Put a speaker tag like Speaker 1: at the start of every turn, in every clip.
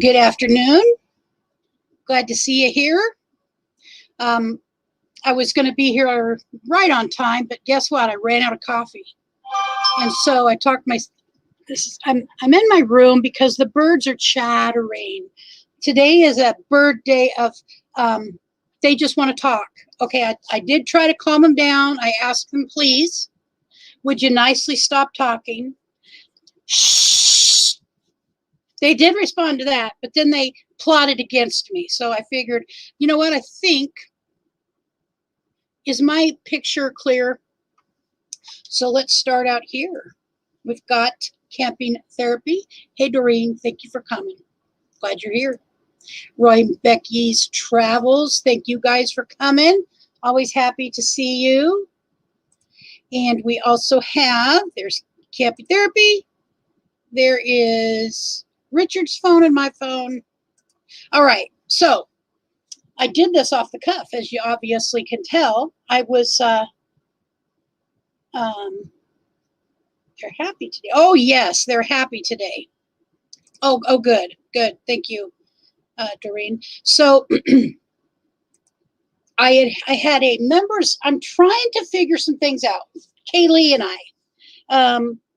Speaker 1: Good afternoon. Glad to see you here. I was going to be here right on time, but guess what? I ran out of coffee. And so I talked I'm in my room because the birds are chattering. Today is a bird day of, they just want to talk. Okay, I did try to calm them down. I asked them, please, would you nicely stop talking? Shh. They did respond to that, but then they plotted against me. So I figured, you know what? I think, is my picture clear? So let's start out here. We've got camping therapy. Hey, Doreen, thank you for coming. Glad you're here. Roy and Becky's travels. Thank you guys for coming. Always happy to see you. And we also have, there's camping therapy. There is Richard's phone and my phone. All right, so I did this off the cuff, as you obviously can tell. I was, they're happy today. Oh, yes, they're happy today. Oh, good. Thank you, Doreen. So I had a members, I'm trying to figure some things out. Kaylee and I,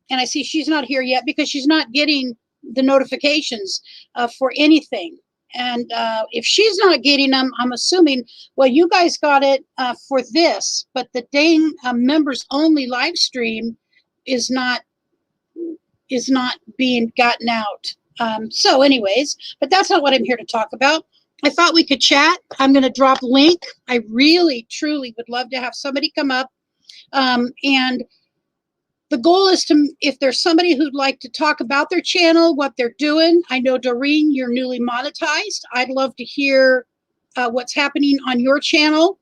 Speaker 1: and I see she's not here yet because she's not getting the notifications for anything. And if she's not getting them, I'm assuming, well, you guys got it for this, but the dang members only live stream is not being gotten out. So anyways, but that's not what I'm here to talk about. I thought we could chat. I'm going to drop a link. I really, truly would love to have somebody come up. And the goal is to, if there's somebody who'd like to talk about their channel, what they're doing. I know, Doreen, you're newly monetized. I'd love to hear what's happening on your channel,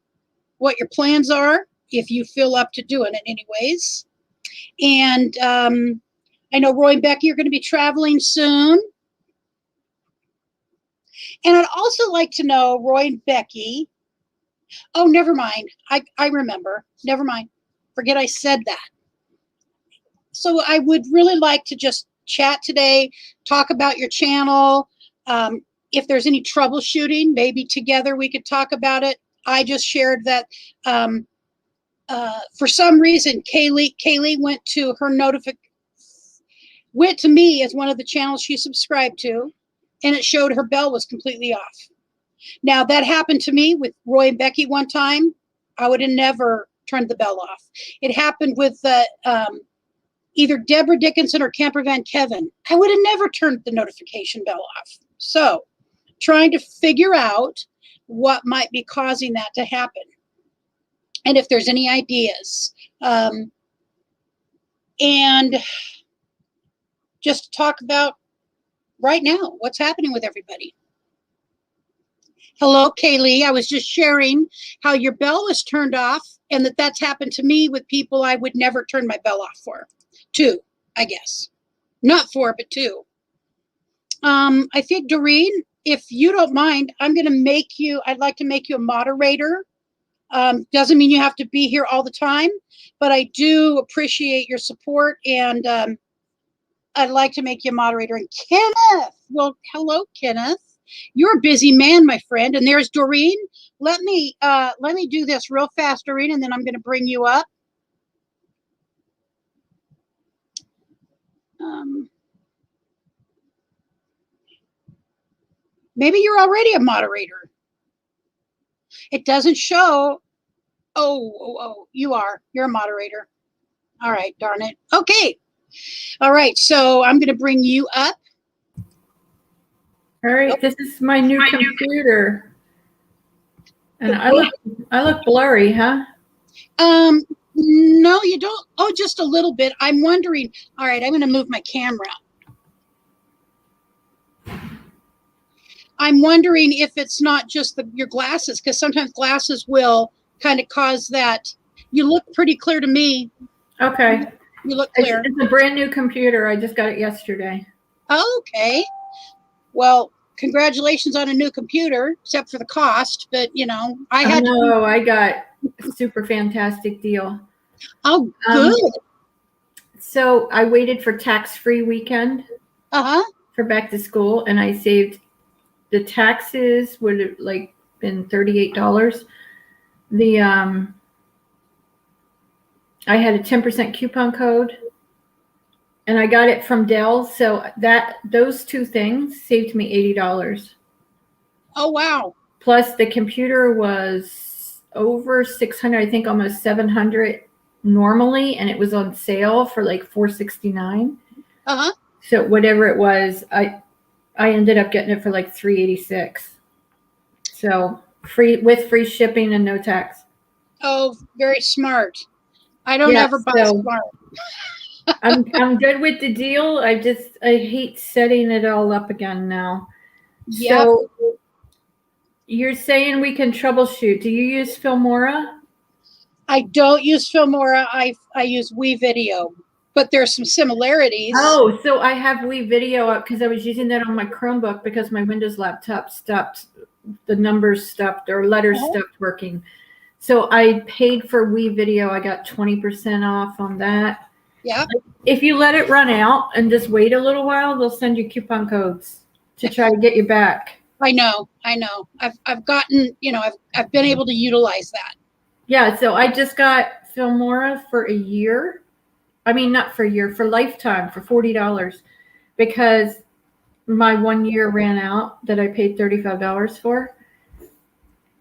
Speaker 1: what your plans are, if you feel up to doing it anyways. And I know Roy and Becky are going to be traveling soon. And I'd also like to know, Roy and Becky, oh, never mind. I remember. Never mind. Forget I said that. So I would really like to just chat today, talk about your channel. If there's any troubleshooting, maybe together we could talk about it. I just shared that for some reason, Kaylee went to her went to me as one of the channels she subscribed to, and it showed her bell was completely off. Now that happened to me with Roy and Becky one time. I would have never turned the bell off. It happened with either Deborah Dickinson or Camper Van Kevin. I would have never turned the notification bell off. So trying to figure out what might be causing that to happen. And if there's any ideas. And just to talk about right now, what's happening with everybody. Hello, Kaylee. I was just sharing how your bell was turned off and that's happened to me with people I would never turn my bell off for. 2, I guess. Not 4, but 2. I think, Doreen, if you don't mind, I'm going to make you, I'd like to make you a moderator. Doesn't mean you have to be here all the time, but I do appreciate your support, and I'd like to make you a moderator. And Kenneth, well, hello, Kenneth. You're a busy man, my friend. And there's Doreen. Let me do this real fast, Doreen, and then I'm going to bring you up. Maybe you're already a moderator. It doesn't show. Oh, you are. You're a moderator. All right, darn it. Okay. All right, so I'm going to bring you up.
Speaker 2: All right, this is my new computer. And I look blurry, huh?
Speaker 1: No, you don't. Oh, just a little bit. I'm wondering. All right, I'm going to move my camera. I'm wondering if it's not just your glasses, because sometimes glasses will kind of cause that. You look pretty clear to me.
Speaker 2: Okay.
Speaker 1: You look clear.
Speaker 2: It's a brand new computer. I just got it yesterday.
Speaker 1: Okay. Well, congratulations on a new computer, except for the cost. But, you know,
Speaker 2: I got a super fantastic deal.
Speaker 1: Oh, good.
Speaker 2: So I waited for tax-free weekend.
Speaker 1: Uh-huh.
Speaker 2: For back to school, and I saved the taxes would have like been $38. The I had a 10% coupon code, and I got it from Dell. So those two things saved me $80.
Speaker 1: Oh, wow.
Speaker 2: Plus the computer was over 600, I think almost 700 normally, and it was on sale for like $469.
Speaker 1: Uh-huh.
Speaker 2: So whatever it was, I ended up getting it for like $386. So free shipping and no tax.
Speaker 1: Oh, very smart. I don't
Speaker 2: Yeah,
Speaker 1: ever buy
Speaker 2: so
Speaker 1: smart.
Speaker 2: I'm good with the deal. I hate setting it all up again now.
Speaker 1: Yep.
Speaker 2: So you're saying we can troubleshoot. Do you use Filmora?
Speaker 1: I don't use Filmora. I use WeVideo, but there's some similarities.
Speaker 2: Oh, so I have WeVideo up because I was using that on my Chromebook because my Windows laptop stopped, the numbers stopped or letters stopped working. So I paid for WeVideo. I got 20% off on that.
Speaker 1: Yeah.
Speaker 2: If you let it run out and just wait a little while, they'll send you coupon codes to try to get you back.
Speaker 1: I know. I've gotten, I've been able to utilize that.
Speaker 2: Yeah, so I just got Filmora for a year. I mean, not for a year, for lifetime, for $40, because my 1 year ran out that I paid $35 for.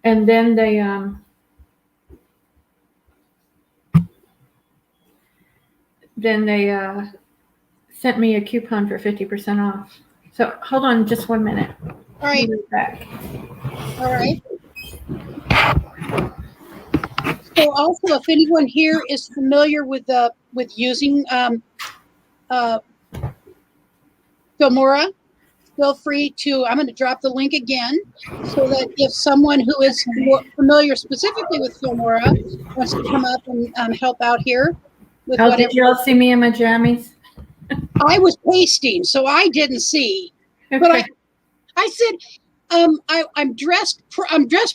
Speaker 2: And then they sent me a coupon for 50% off. So hold on just 1 minute.
Speaker 1: All right.
Speaker 2: Back.
Speaker 1: All right. So also, if anyone here is familiar with using Filmora, feel free to, I'm going to drop the link again so that if someone who is more familiar specifically with Filmora wants to come up and help out here with whatever.
Speaker 2: Did you all see me in my jammies?
Speaker 1: I was pasting, so I didn't see.
Speaker 2: Okay.
Speaker 1: But I said, I'm dressed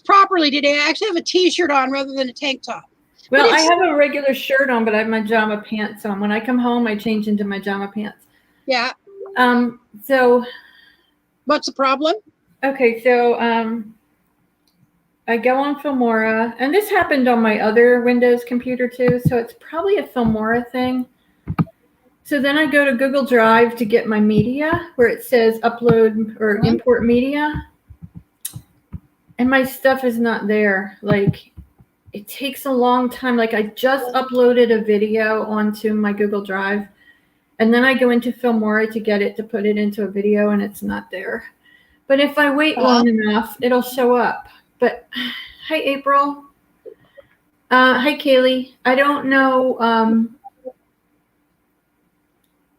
Speaker 1: properly today. I actually have a t-shirt on rather than a tank top.
Speaker 2: Well, I have a regular shirt on, but I have my pajama pants on. When I come home, I change into my pajama pants.
Speaker 1: Yeah.
Speaker 2: So
Speaker 1: what's the problem?
Speaker 2: Okay, so I go on Filmora, and this happened on my other Windows computer too, so it's probably a Filmora thing. So then I go to Google Drive to get my media where it says upload or import media, and my stuff is not there. Like, it takes a long time. Like, I just uploaded a video onto my Google Drive, and then I go into Filmora to get it to put it into a video, and it's not there. But if I wait long enough, it'll show up. But hi, April. Hi, Kaylee. I don't know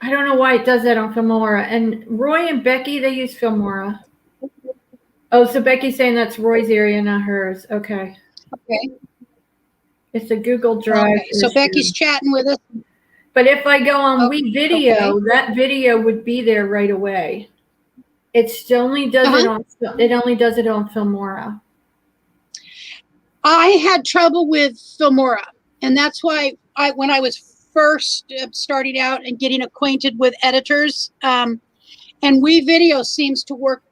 Speaker 2: why it does that on Filmora. And Roy and Becky, they use Filmora. Oh, so Becky's saying that's Roy's area, not hers. Okay.
Speaker 1: Okay.
Speaker 2: It's a Google Drive.
Speaker 1: Okay. So Becky's chatting with us.
Speaker 2: But if I go on WeVideo, that video would be there right away. It only does it on Filmora.
Speaker 1: I had trouble with Filmora, and that's why when I was first starting out and getting acquainted with editors, and WeVideo seems to work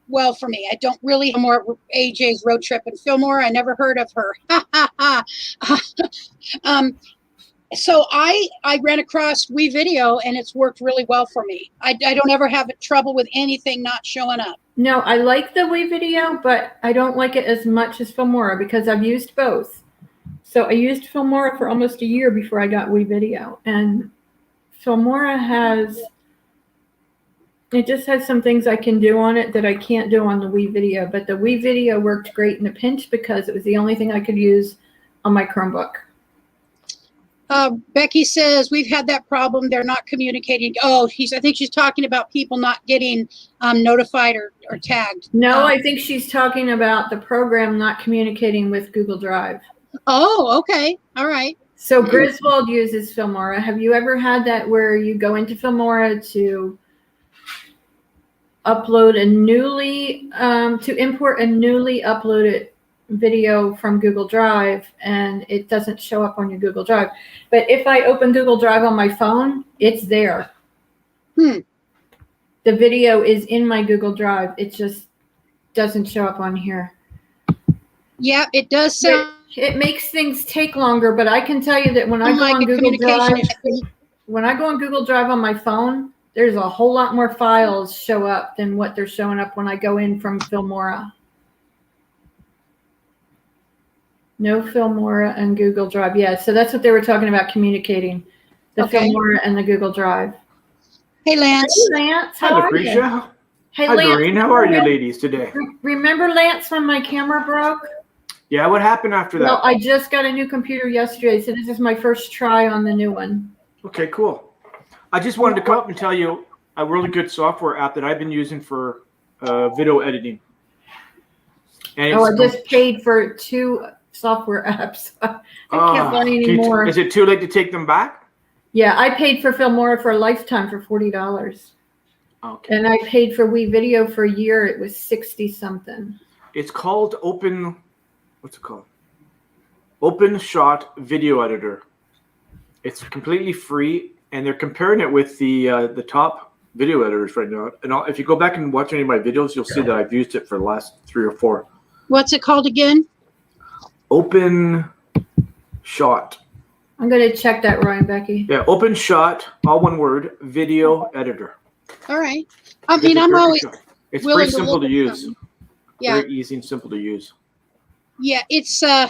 Speaker 1: well for me. I don't really have more AJ's Road Trip and Filmora. I never heard of her. So I ran across WeVideo, and it's worked really well for me. I don't ever have trouble with anything not showing up.
Speaker 2: No, I like the WeVideo, but I don't like it as much as Filmora because I've used both. So I used Filmora for almost a year before I got WeVideo, and Filmora just has some things I can do on it that I can't do on the WeVideo. But the WeVideo worked great in a pinch because it was the only thing I could use on my Chromebook.
Speaker 1: Becky says we've had that problem. They're not communicating. Oh, I think she's talking about people not getting notified or tagged.
Speaker 2: No, I think she's talking about the program not communicating with Google Drive.
Speaker 1: Oh, okay. All right.
Speaker 2: So Griswold uses Filmora. Have you ever had that where you go into Filmora to upload to import a newly uploaded video from Google Drive, and it doesn't show up on your Google Drive? But if I open Google Drive on my phone, it's there. the video is in my Google Drive. It just doesn't show up on here.
Speaker 1: Yeah, it does sound
Speaker 2: It makes things take longer, but I can tell you that when I go
Speaker 1: like
Speaker 2: on
Speaker 1: a
Speaker 2: Google
Speaker 1: communication
Speaker 2: Drive,
Speaker 1: issue.
Speaker 2: when I go on Google Drive on my phone, there's a whole lot more files show up than what they're showing up when I go in from Filmora. No Filmora and Google Drive. Yeah, so that's what they were talking about communicating. The
Speaker 1: Okay.
Speaker 2: Filmora and the Google Drive.
Speaker 1: Hey, Lance.
Speaker 2: Hey, Lance,
Speaker 3: Hi,
Speaker 2: how are you?
Speaker 3: Lucretia.
Speaker 2: Hey,
Speaker 3: Hi,
Speaker 2: Lance.
Speaker 3: Doreen. How are you ladies today?
Speaker 2: Remember Lance when my camera broke?
Speaker 3: Yeah, what happened after that?
Speaker 2: Well, I just got a new computer yesterday, so this is my first try on the new one.
Speaker 3: Okay, cool. I just wanted to come up and tell you a really good software app that I've been using for video editing. And
Speaker 2: Oh, I just paid for 2 software apps. I can't buy any more.
Speaker 3: Is it too late to take them back?
Speaker 2: Yeah, I paid for Filmora for a lifetime for $40.
Speaker 3: Okay.
Speaker 2: And I paid for WeVideo for a year. It was 60 something.
Speaker 3: It's called what's it called? Open Shot Video Editor. It's completely free, and they're comparing it with the top video editors right now. And if you go back and watch any of my videos, you'll see that I've used it for the last 3 or 4.
Speaker 1: What's it called again?
Speaker 3: Open Shot.
Speaker 2: I'm going to check that, Roy and Becky.
Speaker 3: Yeah, Open Shot, all one word, video editor.
Speaker 1: All right. I mean, I'm always
Speaker 3: It's
Speaker 1: willing
Speaker 3: very simple to
Speaker 1: look at
Speaker 3: use.
Speaker 1: something. Yeah.
Speaker 3: Very easy and simple to use.
Speaker 1: Yeah, it's I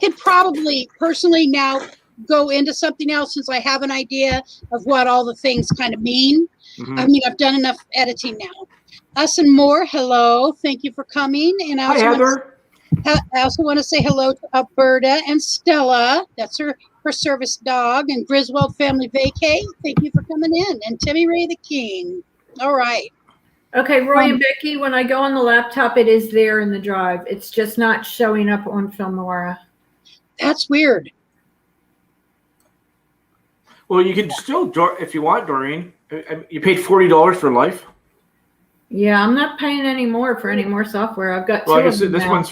Speaker 1: could probably personally now go into something else since I have an idea of what all the things kind of mean.
Speaker 3: Mhm.
Speaker 1: I mean, I've done enough editing now. Us and More, hello. Thank you for coming. And
Speaker 3: Hi, Heather.
Speaker 1: I also want to say hello to Alberta and Stella. That's her service dog. And Griswold Family Vacay. Thank you for coming in. And Timmy Ray the King. All right.
Speaker 2: Okay, Roy and Becky, when I go on the laptop, it is there in the drive. It's just not showing up on Filmora.
Speaker 1: That's weird.
Speaker 3: Well, you can still, if you want, Doreen. You paid $40 for life.
Speaker 2: Yeah, I'm not paying any more for any more software. I've got 2
Speaker 3: Well, I
Speaker 2: of
Speaker 3: guess
Speaker 2: them
Speaker 3: this
Speaker 2: now.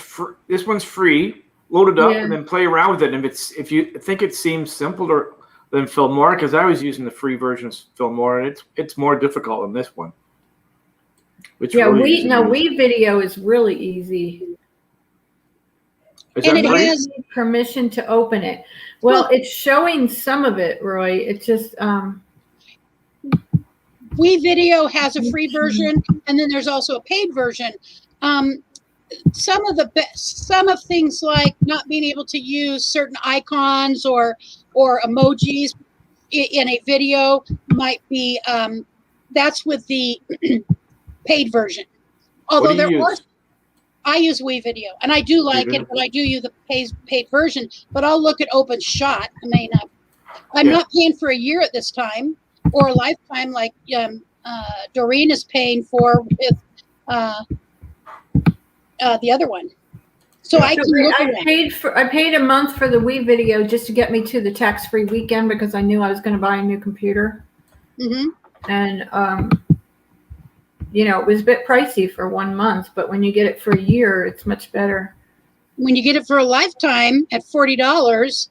Speaker 3: this one's free. Load it up
Speaker 2: Yeah.
Speaker 3: and then play around with it. And if you think it seems simpler than Filmora, because I was using the free version of Filmora, and it's more difficult than this one. It's
Speaker 2: Yeah,
Speaker 3: really easy to use.
Speaker 2: WeVideo is really easy.
Speaker 3: Is
Speaker 1: And
Speaker 3: that
Speaker 1: it
Speaker 3: free?
Speaker 1: has-
Speaker 2: Need permission to open it. Well, it's showing some of it, Roy. It just
Speaker 1: WeVideo has a free version, and then there's also a paid version. Some of things like not being able to use certain icons or emojis in a video might be that's with the paid version. Although
Speaker 3: What do you use?
Speaker 1: I use WeVideo, and I do like it, but I do use the paid version. But I'll look at Open Shot. I mean, I'm
Speaker 3: Yeah.
Speaker 1: not paying for a year at this time or a lifetime like Doreen is paying for with the other one. So I can look at it.
Speaker 2: I paid a month for the WeVideo just to get me to the tax-free weekend because I knew I was going to buy a new computer.
Speaker 1: Mhm.
Speaker 2: And it was a bit pricey for 1 month, but when you get it for a year, it's much better.
Speaker 1: When you get it for a lifetime at $40,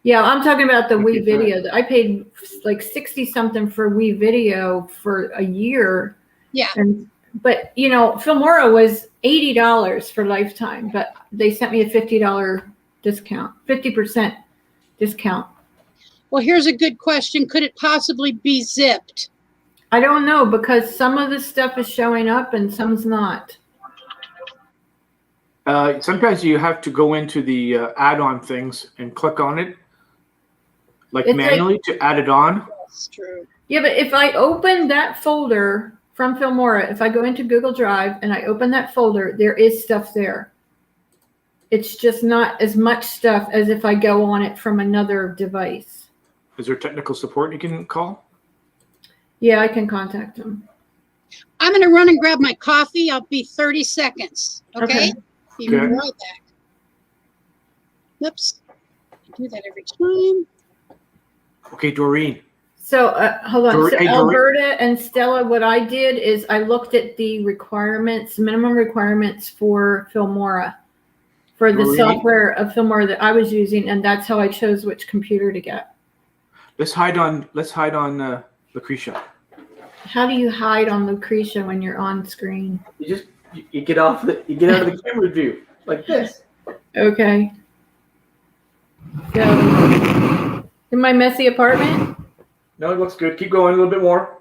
Speaker 2: Yeah, I'm talking about the
Speaker 3: Okay,
Speaker 2: WeVideo. I paid like 60 something for WeVideo for a year.
Speaker 1: Yeah.
Speaker 2: But Filmora was $80 for lifetime, but they sent me a $50 discount, 50% discount.
Speaker 1: well, here's a good question. Could it possibly be zipped?
Speaker 2: I don't know because some of the stuff is showing up and some's not.
Speaker 3: Sometimes you have to go into the add-on things and click on it, like
Speaker 2: It's
Speaker 3: manually to add it on.
Speaker 1: That's true.
Speaker 2: Yeah, but if I open that folder from Filmora, if I go into Google Drive and I open that folder, there is stuff there. It's just not as much stuff as if I go on it from another device.
Speaker 3: Is there technical support you can call?
Speaker 2: Yeah, I can contact them.
Speaker 1: I'm going to run and grab my coffee. I'll be 30 seconds. Okay? Be
Speaker 3: Okay.
Speaker 1: right back. Oops. I do that every time.
Speaker 3: Okay, Doreen.
Speaker 2: So hold on. So
Speaker 3: Hey, Doreen.
Speaker 2: Alberta and Stella, what I did is I looked at the requirements, minimum requirements for Filmora, for the
Speaker 3: Doreen.
Speaker 2: software of Filmora that I was using, and that's how I chose which computer to get.
Speaker 3: Let's hide on Lucretia.
Speaker 2: How do you hide on Lucretia when you're on screen?
Speaker 3: You get out of the camera view like this.
Speaker 2: Okay. So, in my messy apartment?
Speaker 3: No, it looks good. Keep going a little bit more.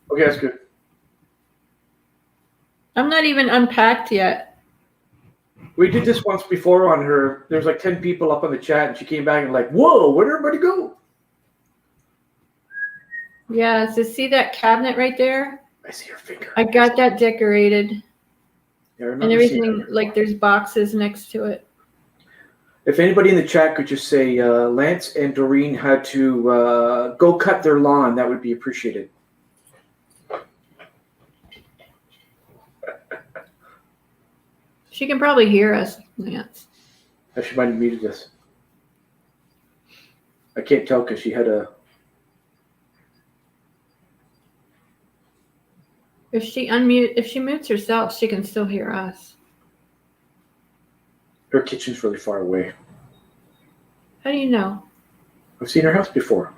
Speaker 3: Okay, that's good.
Speaker 2: I'm not even unpacked yet.
Speaker 3: We did this once before on her. There was like 10 people up on the chat, and she came back and like, whoa, where'd everybody go?
Speaker 2: Yeah, so see that cabinet right there?
Speaker 3: I see your finger.
Speaker 2: I got that decorated.
Speaker 3: Yeah, I remember
Speaker 2: And everything,
Speaker 3: seeing that.
Speaker 2: like there's boxes next to it.
Speaker 3: If anybody in the chat could just say Lance and Doreen had to go cut their lawn, that would be appreciated.
Speaker 2: She can probably hear us, Lance.
Speaker 3: She might have muted us. I can't tell because she had a...
Speaker 2: If she mutes herself, she can still hear us.
Speaker 3: Her kitchen's really far away.
Speaker 2: How do you know?
Speaker 3: I've seen her house before.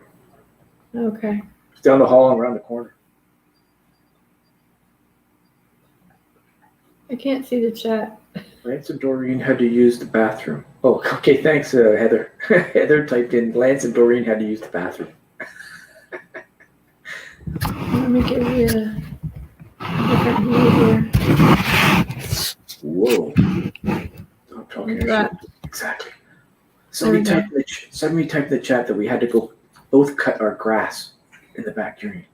Speaker 2: Okay.
Speaker 3: It's down the hall and around the corner.
Speaker 2: I can't see the chat.
Speaker 3: Lance and Doreen had to use the bathroom. Oh, okay. Thanks, Heather. Heather typed in Lance and Doreen had to use the bathroom.
Speaker 2: Let me give you a different view here.
Speaker 3: Whoa. I'm talking
Speaker 2: That.
Speaker 3: shit. Exactly. Somebody typed in the chat that we had to go both cut our grass in the backyard.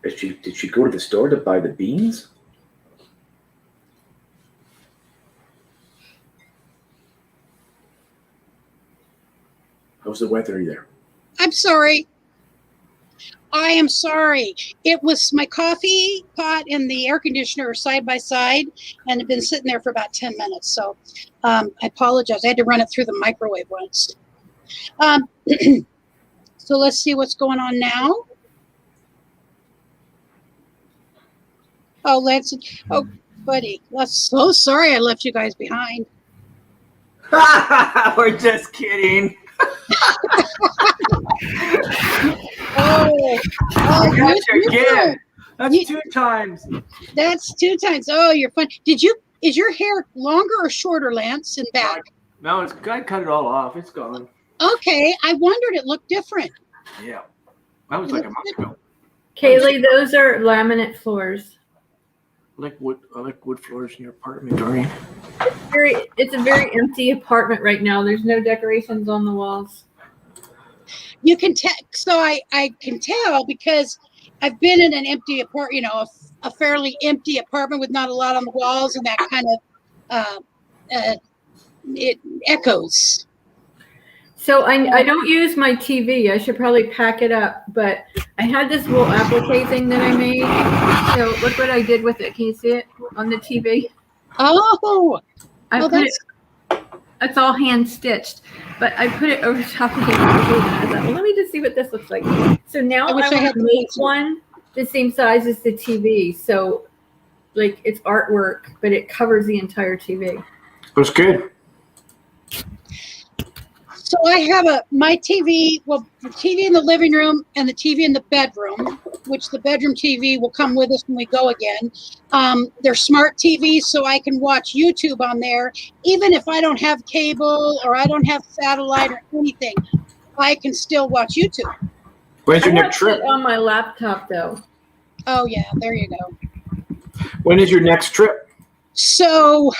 Speaker 3: Did she go to the store to buy the beans? How's the weather there?
Speaker 1: I'm sorry. I am sorry. It was my coffee pot and the air conditioner side by side, and had been sitting there for about 10 minutes. So I apologize. I had to run it through the microwave once. So let's see what's going on now. Oh, Lance. Oh, buddy. I'm so sorry I left you guys behind.
Speaker 3: We're just kidding.
Speaker 1: Oh,
Speaker 3: I got you again. That's
Speaker 1: You-
Speaker 3: 2 times.
Speaker 1: That's 2 times. Oh, you're fun. Is your hair longer or shorter, Lance, in back?
Speaker 3: No, I cut it all off. It's gone.
Speaker 1: Okay, I wondered it looked different.
Speaker 3: Yeah. That was like a month ago.
Speaker 2: Kaylee, those are laminate floors.
Speaker 3: I like wood floors in your apartment, Doreen.
Speaker 2: It's a very empty apartment right now. There's no decorations on the walls.
Speaker 1: You can tell. So I can tell because I've been in an empty apartment, a fairly empty apartment with not a lot on the walls, and that kind of it echoes.
Speaker 2: So I don't use my TV. I should probably pack it up, but I had this little applique thing that I made. So look what I did with it. Can you see it on the TV?
Speaker 1: Oh,
Speaker 2: It's all hand stitched, but I put it over top of the applique, and I thought, well, let me just see what this looks like. So now I
Speaker 1: wish I
Speaker 2: want
Speaker 1: had
Speaker 2: to
Speaker 1: the
Speaker 2: make
Speaker 1: picture.
Speaker 2: one the same size as the TV. So like it's artwork, but it covers the entire TV.
Speaker 3: That's good.
Speaker 1: so I have my TV. Well, the TV in the living room and the TV in the bedroom, which the bedroom TV will come with us when we go again. They're smart TVs, so I can watch YouTube on there, even if I don't have cable or I don't have satellite or anything. I can still watch YouTube.
Speaker 3: When's your
Speaker 2: I
Speaker 3: next
Speaker 2: watch
Speaker 3: trip?
Speaker 2: it on my laptop though.
Speaker 1: Oh yeah, there you go.
Speaker 3: When is your next trip?
Speaker 1: So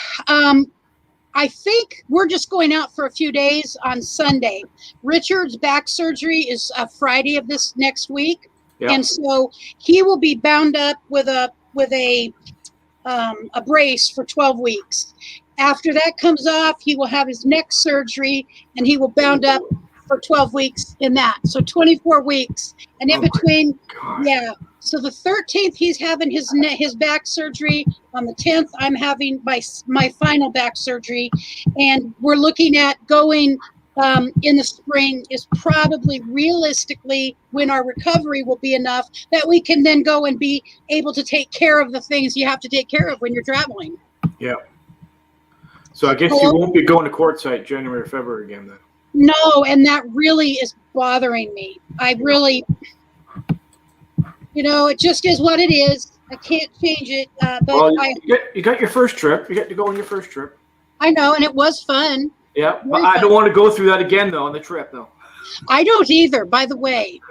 Speaker 1: I think we're just going out for a few days on Sunday. Richard's back surgery is Friday of this next week.
Speaker 3: Yeah.
Speaker 1: And so he will be bound up with a brace for 12 weeks. After that comes off, he will have his neck surgery and he will bound up for 12 weeks in that. So 24 weeks. And in between, yeah. So the 13th, he's having his back surgery. On the 10th, I'm having my final back surgery. And we're looking at going in the spring is probably realistically when our recovery will be enough that we can then go and be able to take care of the things you have to take care of when you're traveling.
Speaker 3: Yeah. So I guess you
Speaker 1: Hello?
Speaker 3: won't be going to quartzite January or February again then.
Speaker 1: No, and that really is bothering me. I really, it just is what it is. I can't change it. But
Speaker 3: Well, you got your first trip. You got to go on your first trip.
Speaker 1: I know, and it was fun.
Speaker 3: Yeah, but
Speaker 1: Very
Speaker 3: I
Speaker 1: fun.
Speaker 3: don't want to go through that again though on the trip though.
Speaker 1: I don't either, by the way.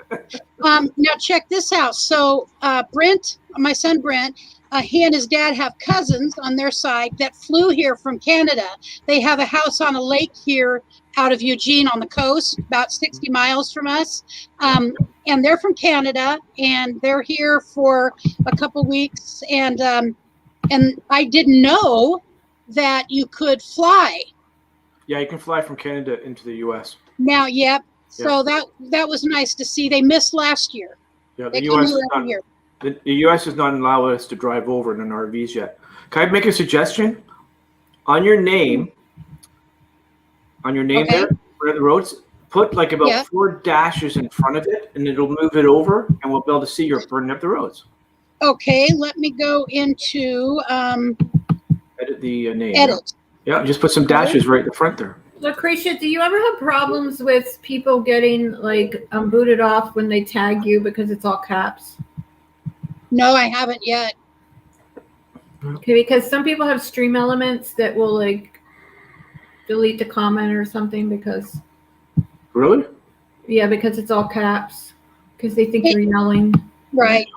Speaker 1: Now check this out. So Brent, my son Brent, he and his dad have cousins on their side that flew here from Canada. They have a house on a lake here out of Eugene on the coast, about 60 miles from us. And they're from Canada, and they're here for a couple weeks. And I didn't know that you could fly.
Speaker 3: Yeah, you can fly from Canada into the U.S.
Speaker 1: Now, yep. So that was nice to see. They missed last year.
Speaker 3: Yeah,
Speaker 1: They
Speaker 3: the
Speaker 1: come
Speaker 3: U.S.
Speaker 1: here
Speaker 3: is
Speaker 1: every
Speaker 3: not,
Speaker 1: year.
Speaker 3: the U.S. is not allowing us to drive over in an RVs yet. Can I make a suggestion? On your name
Speaker 1: Okay.
Speaker 3: there, where the roads, put like about 4 dashes in front of it, and it'll move it over, and we'll be able to see you're burning up the roads.
Speaker 1: Okay, let me go into
Speaker 3: Edit the name.
Speaker 1: edit.
Speaker 3: Yeah, just put some dashes right in the front there.
Speaker 2: Lucretia, do you ever have problems with people getting like booted off when they tag you because it's all caps?
Speaker 1: No, I haven't yet.
Speaker 2: Okay, because some people have stream elements that will like delete the comment or something because
Speaker 3: Really?
Speaker 2: because it's all caps because they think you're yelling.
Speaker 1: Right.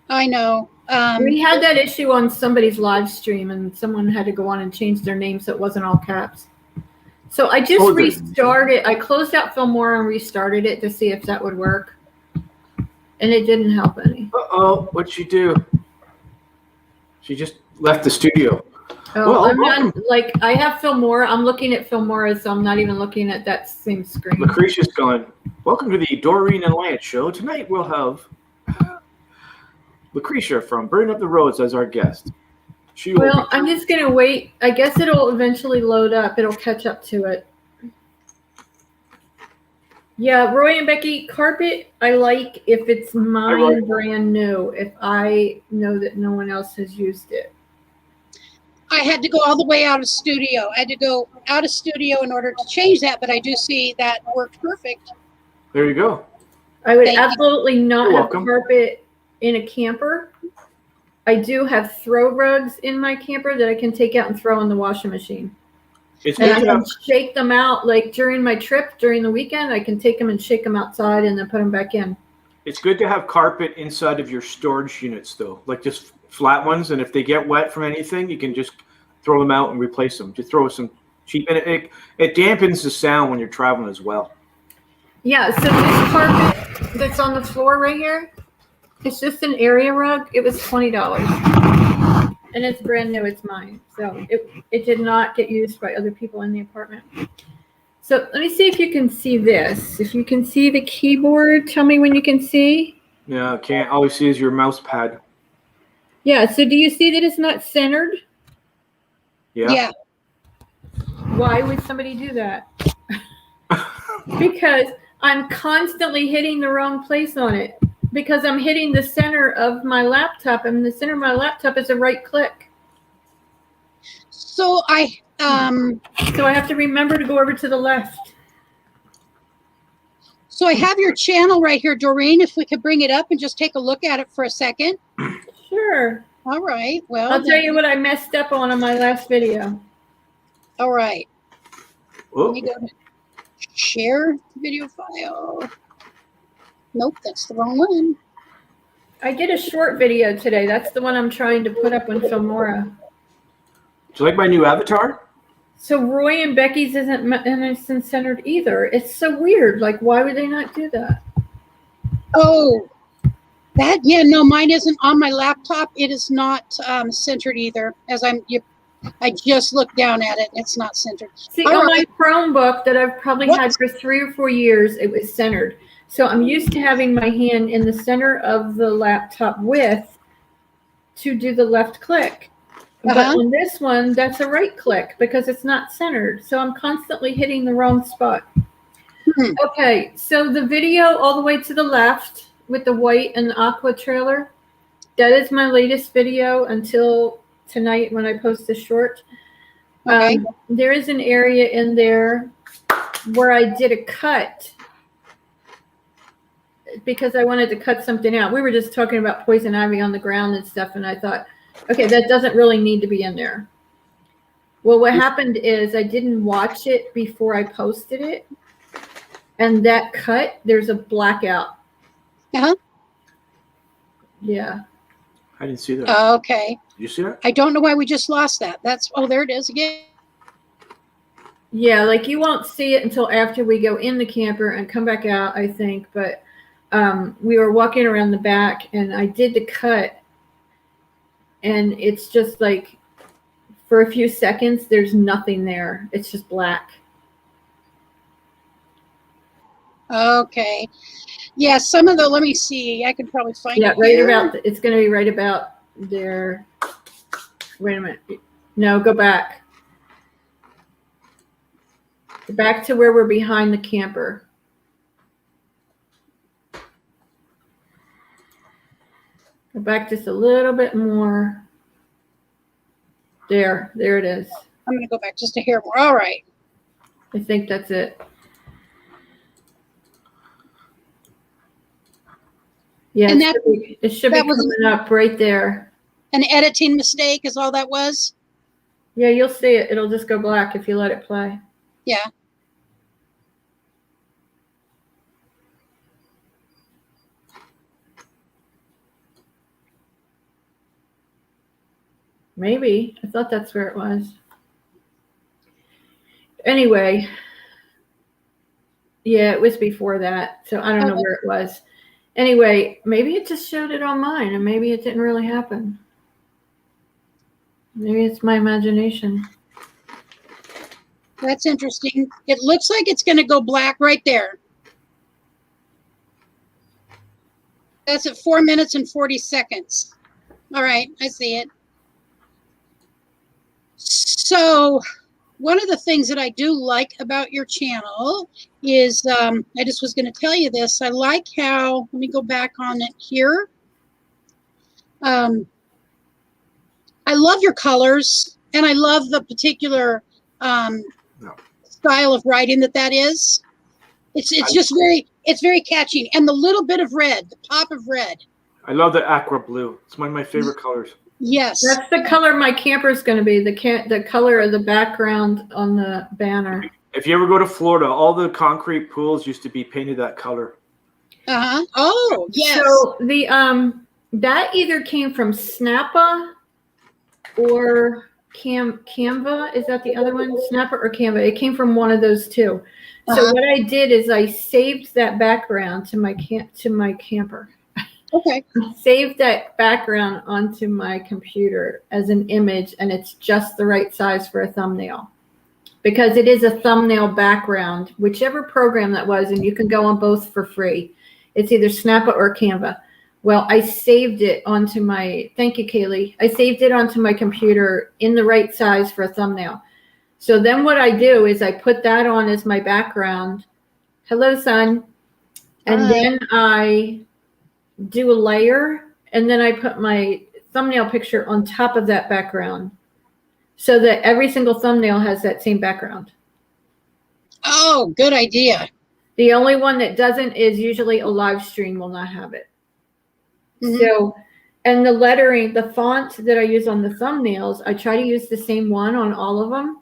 Speaker 1: I know.
Speaker 2: We had that issue on somebody's live stream and someone had to go on and change their name so it wasn't all caps. So I just restarted. I closed out Filmora and restarted it to see if that would work. And it didn't help any.
Speaker 3: Uh-oh, what'd she do? She just left the studio.
Speaker 2: Oh,
Speaker 3: well,
Speaker 2: I'm not, like, I have Filmora. I'm looking at Filmora, so I'm not even looking at that same screen.
Speaker 3: Lucretia's gone. Welcome to the Doreen and Lance show. Tonight we'll have Lucretia from Burn Up the Roads as our guest.
Speaker 2: Well, I'm just going to wait. I guess it'll eventually load up. It'll catch up to it. Yeah, Roy and Becky, carpet I like if it's mine brand new, if I know that no one else has used it.
Speaker 1: I had to go all the way out of studio. I had to go out of studio in order to change that, but I do see that worked perfect.
Speaker 3: There you go.
Speaker 2: I would absolutely not have carpet in a camper. I do have throw rugs in my camper that I can take out and throw in the washing machine. And I can shake them out, like during my trip, during the weekend, I can take them and shake them outside and then put them back in.
Speaker 3: It's good to have carpet inside of your storage units, though, like just flat ones. And if they get wet from anything, you can just throw them out and replace them. Just throw some cheap, and it dampens the sound when you're traveling as well. Yeah, so this carpet that's on the floor right here, it's just an area rug. It was $20.
Speaker 2: And it's brand new. It's mine. So it did not get used by other people in the apartment. So let me see if you can see this. If you can see the keyboard, tell me when you can see.
Speaker 3: Yeah, I can't. All I see is your mouse pad.
Speaker 2: Yeah, so do you see that it's not centered?
Speaker 3: Yeah.
Speaker 2: Why would somebody do that? Because I'm constantly hitting the wrong place on it. Because I'm hitting the center of my laptop, and the center of my laptop is a right click.
Speaker 1: So I
Speaker 2: have to remember to go over to the left.
Speaker 1: So I have your channel right here, Doreen. If we could bring it up and just take a look at it for a second.
Speaker 2: Sure.
Speaker 1: All right. Well,
Speaker 2: I'll tell you what I messed up on my last video.
Speaker 1: All right.
Speaker 3: Whoa.
Speaker 1: Let me go to share video file. Nope, that's the wrong one.
Speaker 2: I did a short video today. That's the one I'm trying to put up on Filmora.
Speaker 3: Do you like my new avatar?
Speaker 2: So Roy and Becky's isn't centered either. It's so weird. Like, why would they not do that?
Speaker 1: Oh, no, mine isn't on my laptop. It is not centered either. I just looked down at it. It's not centered.
Speaker 2: See, on my Chromebook that I've probably had for 3 or 4 years, it was centered. So I'm used to having my hand in the center of the laptop to do the left click. But on this one, that's a right click because it's not centered. So I'm constantly hitting the wrong spot. Okay, so the video all the way to the left with the white and the aqua trailer, that is my latest video until tonight when I post the short.
Speaker 1: Okay.
Speaker 2: There is an area in there where I did a cut because I wanted to cut something out. We were just talking about poison ivy on the ground and stuff, and I thought, okay, that doesn't really need to be in there. Well, what happened is I didn't watch it before I posted it, and that cut, there's a blackout.
Speaker 1: Uh-huh.
Speaker 2: Yeah.
Speaker 3: I didn't see that.
Speaker 1: Okay.
Speaker 3: Did you see that?
Speaker 1: I don't know why we just lost that. That's, oh, there it is again.
Speaker 2: Yeah, like you won't see it until after we go in the camper and come back out, I think. But we were walking around the back, and I did the cut, and it's just like for a few seconds, there's nothing there. It's just black.
Speaker 1: Okay. Yeah, some of the, let me see. I could probably find
Speaker 2: Yeah,
Speaker 1: it
Speaker 2: right
Speaker 1: here.
Speaker 2: about, it's going to be right about there. Wait a minute. No, go back. Go back to where we're behind the camper. Go back just a little bit more. There it is.
Speaker 1: I'm going to go back just a hair more. All right.
Speaker 2: I think that's it. Yeah,
Speaker 1: And
Speaker 2: it should be
Speaker 1: that was
Speaker 2: coming up right there.
Speaker 1: an editing mistake is all that was?
Speaker 2: Yeah, you'll see it. It'll just go black if you let it play.
Speaker 1: Yeah.
Speaker 2: Maybe. I thought that's where it was. Anyway. Yeah, it was before that. So I don't know where it was. Anyway, maybe it just showed it on mine, and maybe it didn't really happen. Maybe it's my imagination.
Speaker 1: That's interesting. It looks like it's going to go black right there. That's at 4 minutes and 40 seconds. All right, I see it. So one of the things that I do like about your channel is, I just was going to tell you this. I like how, let me go back on it here. I love your colors, and I love the particular style of writing that is. It's just very catchy, and the little bit of red, the pop of red.
Speaker 3: I love the aqua blue. It's one of my favorite colors.
Speaker 1: Yes,
Speaker 2: that's the color my camper is going to be. The color of the background on the banner.
Speaker 3: If you ever go to Florida, all the concrete pools used to be painted that color.
Speaker 1: Oh, yes.
Speaker 2: So the that either came from Snappa or Canva. Is that the other one? Snappa or Canva? It came from one of those two. So what I did is I saved that background to my camper.
Speaker 1: Okay.
Speaker 2: Saved that background onto my computer as an image, and it's just the right size for a thumbnail because it is a thumbnail background, whichever program that was, and you can go on both for free. It's either Snappa or Canva. Well, I saved it onto my, thank you, Kaylee. I saved it onto my computer in the right size for a thumbnail. So then what I do is I put that on as my background. Hello, son. And then I do a layer, and then I put my thumbnail picture on top of that background so that every single thumbnail has that same background.
Speaker 1: Oh, good idea.
Speaker 2: The only one that doesn't is usually a live stream will not have it.
Speaker 1: Mm-hmm.
Speaker 2: So, and the lettering, the font that I use on the thumbnails, I try to use the same one on all of them,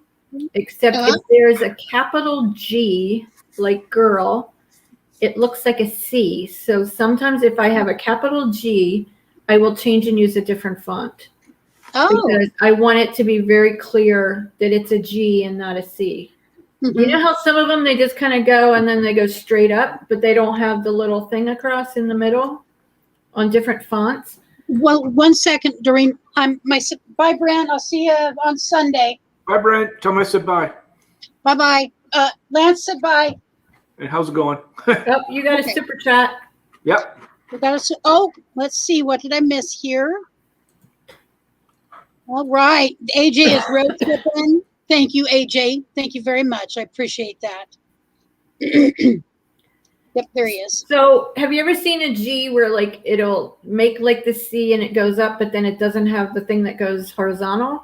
Speaker 2: except if there's a capital G, like girl, it looks like a C. So sometimes if I have a capital G, I will change and use a different font. Because I want it to be very clear that it's a G and not a C. Mm-hmm. You know how some of them, they just kind of go and then they go straight up, but they don't have the little thing across in the middle on different fonts?
Speaker 1: Well, 1 second, Doreen. Bye, Brent. I'll see you on Sunday.
Speaker 3: Bye, Brent. Tell me I said bye.
Speaker 1: Bye-bye. Lance said bye.
Speaker 3: And how's it going?
Speaker 2: Oh, you got a super chat.
Speaker 3: Yep.
Speaker 1: We got let's see. What did I miss here? All right. AJ is road tripping. Thank you, AJ. Thank you very much. I appreciate that. Yep, there he is.
Speaker 2: So have you ever seen a G where like it'll make like the C and it goes up, but then it doesn't have the thing that goes horizontal?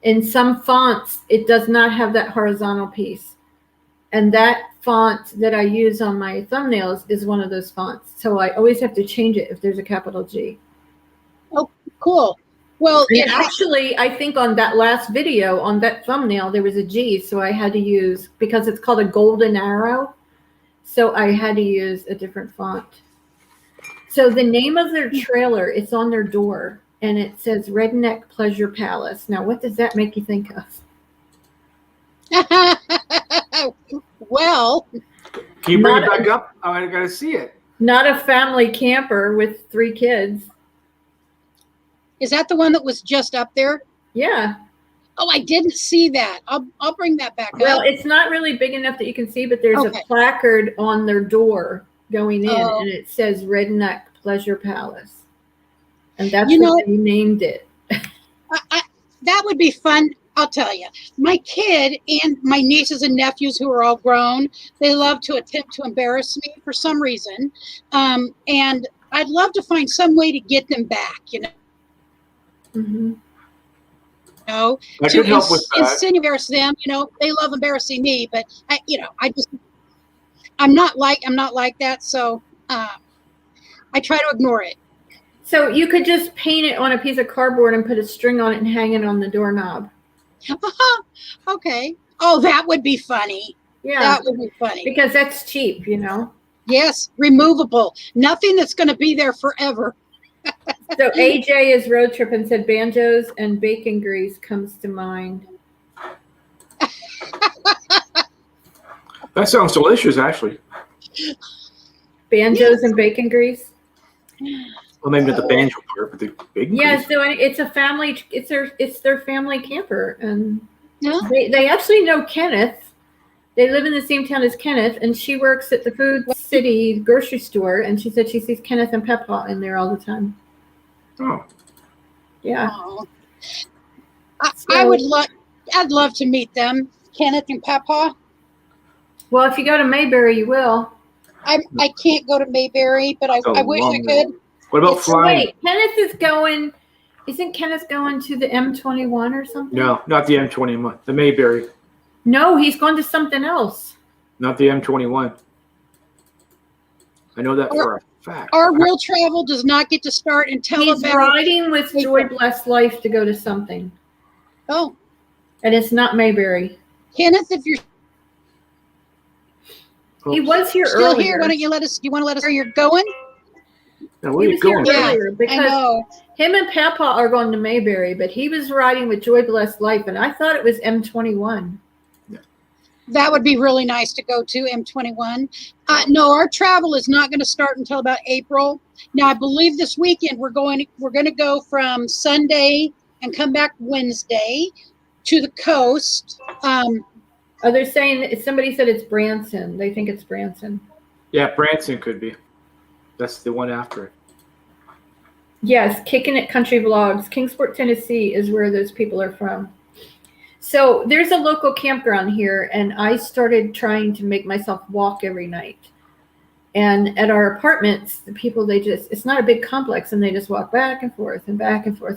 Speaker 2: In some fonts, it does not have that horizontal piece. And that font that I use on my thumbnails is one of those fonts. So I always have to change it if there's a capital G.
Speaker 1: Oh, cool. Well,
Speaker 2: And actually, I think on that last video, on that thumbnail, there was a G. So I had to use, because it's called a golden arrow. So I had to use a different font. So the name of their trailer, it's on their door. And it says Redneck Pleasure Palace. Now, what does that make you think of?
Speaker 1: well,
Speaker 3: Can you bring it back up? I got to see it.
Speaker 2: Not a family camper with 3 kids.
Speaker 1: is that the one that was just up there?
Speaker 2: Yeah.
Speaker 1: Oh, I didn't see that. I'll bring that back
Speaker 2: Well,
Speaker 1: up.
Speaker 2: it's not really big enough that you can see, but there's
Speaker 1: Okay.
Speaker 2: a placard on their door going in,
Speaker 1: Oh.
Speaker 2: and it says Redneck Pleasure Palace. And that's
Speaker 1: You know-
Speaker 2: what they named it.
Speaker 1: That would be fun. I'll tell you, my kid and my nieces and nephews who are all grown, they love to attempt to embarrass me for some reason. And I'd love to find some way to get them back,
Speaker 2: Mm-hmm.
Speaker 3: I
Speaker 1: to
Speaker 3: could help with that.
Speaker 1: embarrass them. They love embarrassing me, but I'm not like that. So I try to ignore it.
Speaker 2: So you could just paint it on a piece of cardboard and put a string on it and hang it on the doorknob.
Speaker 1: Okay. Oh, that would be funny.
Speaker 2: Yeah,
Speaker 1: That would be funny.
Speaker 2: because that's cheap,
Speaker 1: Yes, removable. Nothing that's going to be there forever.
Speaker 2: So AJ is road trip and said banjos and bacon grease comes to mind.
Speaker 3: That sounds delicious, actually.
Speaker 2: Banjos and bacon grease.
Speaker 3: Well, maybe not the banjo part, but the big.
Speaker 2: Yeah, so it's a family. It's their family camper, and
Speaker 1: Yeah.
Speaker 2: they actually know Kenneth. They live in the same town as Kenneth, and she works at the Food City grocery store. And she said she sees Kenneth and Peppa in there all the time.
Speaker 3: Oh,
Speaker 2: Yeah.
Speaker 1: Oh. I'd love to meet them, Kenneth and Papa.
Speaker 2: Well, if you go to Mayberry, you will.
Speaker 1: I can't go to Mayberry, but
Speaker 3: That's a
Speaker 1: I wish I
Speaker 3: long
Speaker 1: could.
Speaker 3: what about
Speaker 1: It's
Speaker 3: flying?
Speaker 2: Wait, Kenneth is going. Isn't Kenneth going to the M21 or something?
Speaker 3: No, not the M21. The Mayberry,
Speaker 2: No, he's going to something else.
Speaker 3: not the M21. I know that for a fact.
Speaker 1: Our real travel does not get to start until
Speaker 2: He's
Speaker 1: about.
Speaker 2: riding with Joy Blessed Life to go to something,
Speaker 1: Oh,
Speaker 2: and it's not Mayberry.
Speaker 1: Kenneth, if you're
Speaker 2: He was here
Speaker 1: still
Speaker 2: earlier.
Speaker 1: here, why don't you let us? Do you want to let us know you're going?
Speaker 3: Now, where
Speaker 2: He
Speaker 3: are you
Speaker 2: was here
Speaker 3: going?
Speaker 1: Yeah.
Speaker 2: earlier
Speaker 1: I
Speaker 2: because
Speaker 1: know.
Speaker 2: him and Papa are going to Mayberry, but he was riding with Joy Blessed Life, and I thought it was M21.
Speaker 1: That would be really nice to go to M21. No, our travel is not going to start until about April. Now, I believe this weekend we're going to go from Sunday and come back Wednesday to the coast.
Speaker 2: Oh, they're saying somebody said it's Branson. They think it's Branson.
Speaker 3: Yeah, Branson could be. That's the one after it.
Speaker 2: Yes, Kicking It Country Vlogs. Kingsport, Tennessee is where those people are from. So there's a local campground here, and I started trying to make myself walk every night. And at our apartments, the people, it's not a big complex, and they just walk back and forth,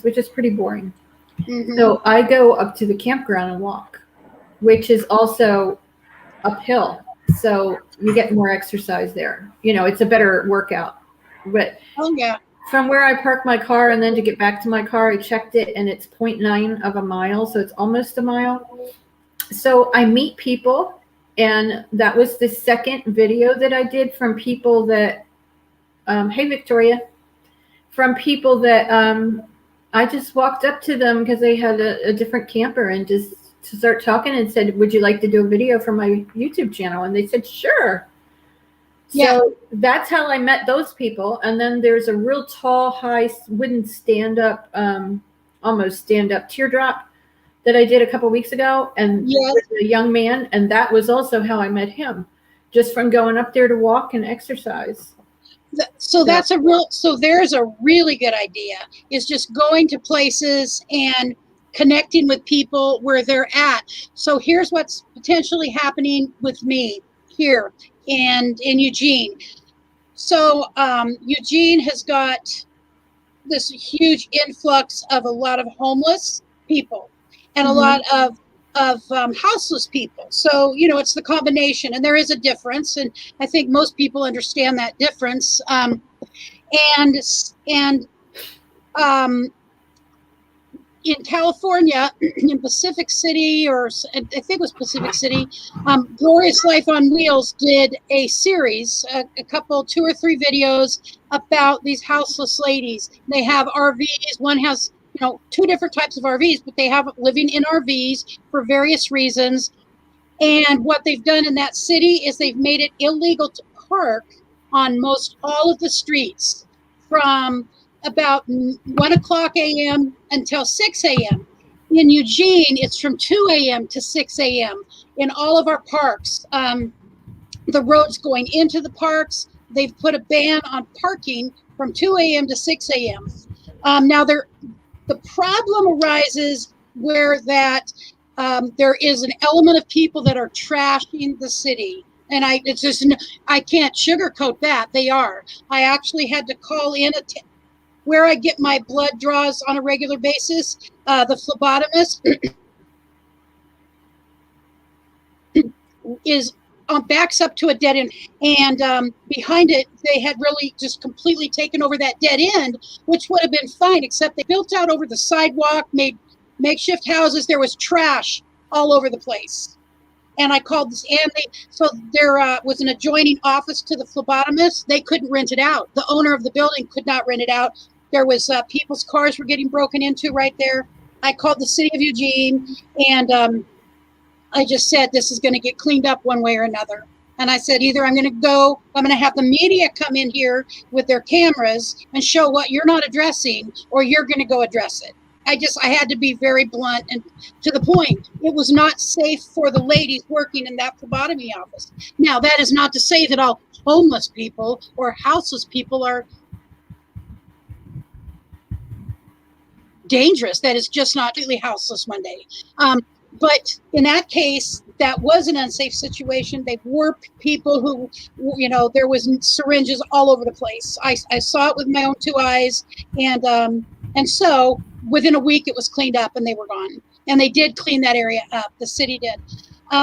Speaker 2: which is pretty boring.
Speaker 1: Mhm.
Speaker 2: So I go up to the campground and walk, which is also uphill. So you get more exercise there. It's a better workout. But
Speaker 1: Oh yeah.
Speaker 2: from where I park my car and then to get back to my car, I checked it and it's 0.9 of a mile. So it's almost a mile. So I meet people, and that was the second video that I did from people that, hey, Victoria, from people that I just walked up to them because they had a different camper and just to start talking and said, would you like to do a video for my YouTube channel? And they said, sure.
Speaker 1: Yeah.
Speaker 2: So that's how I met those people. And then there's a real tall, high wooden stand-up, almost stand-up teardrop that I did a couple weeks ago. And
Speaker 1: Yes.
Speaker 2: with a young man. And that was also how I met him, just from going up there to walk and exercise.
Speaker 1: So there's a really good idea, is just going to places and connecting with people where they're at. So here's what's potentially happening with me here and in Eugene. So Eugene has got this huge influx of a lot of homeless people. and a lot of houseless people. So, you know, it's the combination, and there is a difference, and I think most people understand that difference. And in California, in Pacific City, or I think it was Pacific City, Glorious Life on Wheels did a series, a couple, 2 or 3 videos about these houseless ladies. They have RVs. One has, you know, 2 different types of RVs, but they have living in RVs for various reasons. And what they've done in that city is they've made it illegal to park on most all of the streets from about 1 o'clock a.m. until 6 a.m. In Eugene, it's from 2 a.m. to 6 a.m. in all of our parks. The roads going into the parks, they've put a ban on parking from 2 a.m. to 6 a.m. Now, the problem arises where that there is an element of people that are trashing the city. And I can't sugarcoat that. They are. I actually had to call in where I get my blood draws on a regular basis, the phlebotomist backs up to a dead end, and behind it, they had really just completely taken over that dead end, which would have been fine, except they built out over the sidewalk, made makeshift houses. There was trash all over the place. And I called this, and so there was an adjoining office to the phlebotomist. They couldn't rent it out. The owner of the building could not rent it out. There was people's cars were getting broken into right there. I called the city of Eugene, and I just said, this is going to get cleaned up one way or another. And I said, either I'm going to have the media come in here with their cameras and show what you're not addressing, or you're going to go address it. I had to be very blunt and to the point. It was not safe for the ladies working in that phlebotomy office. Now, that is not to say that all homeless people or houseless people are dangerous. That is just not really houseless one day. But in that case, that was an unsafe situation. They were people who, you know, there was syringes all over the place. I saw it with my own 2 eyes, and so within a week it was cleaned up and they were gone. And they did clean that area up. The city did.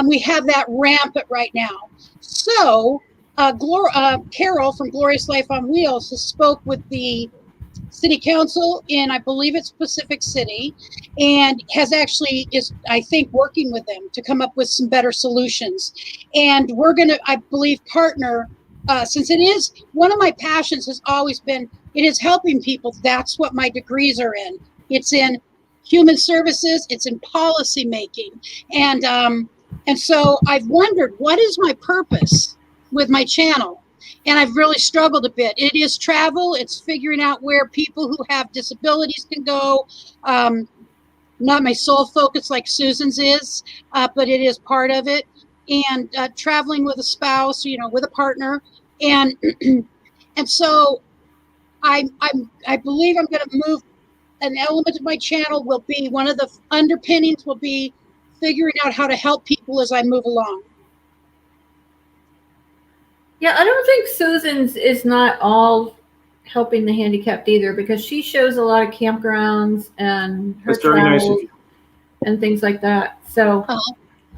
Speaker 1: We have that rampant right now. So Carol from Glorious Life on Wheels has spoke with the city council in, I believe it's Pacific City, and is I think working with them to come up with some better solutions. And we're going to, I believe, partner, since it is one of my passions has always been, it is helping people. That's what my degrees are in. It's in human services. It's in policy making. And so I've wondered, what is my purpose with my channel? And I've really struggled a bit. It is travel. It's figuring out where people who have disabilities can go. Not my sole focus like Susan's is, but it is part of it. And traveling with a spouse, you know, with a partner. And and so I believe I'm going to move. An element of my channel will be, one of the underpinnings will be figuring out how to help people as I move along.
Speaker 2: Yeah, I don't think Susan's is not all helping the handicapped either, because she shows a lot of campgrounds and her travels and things like that. So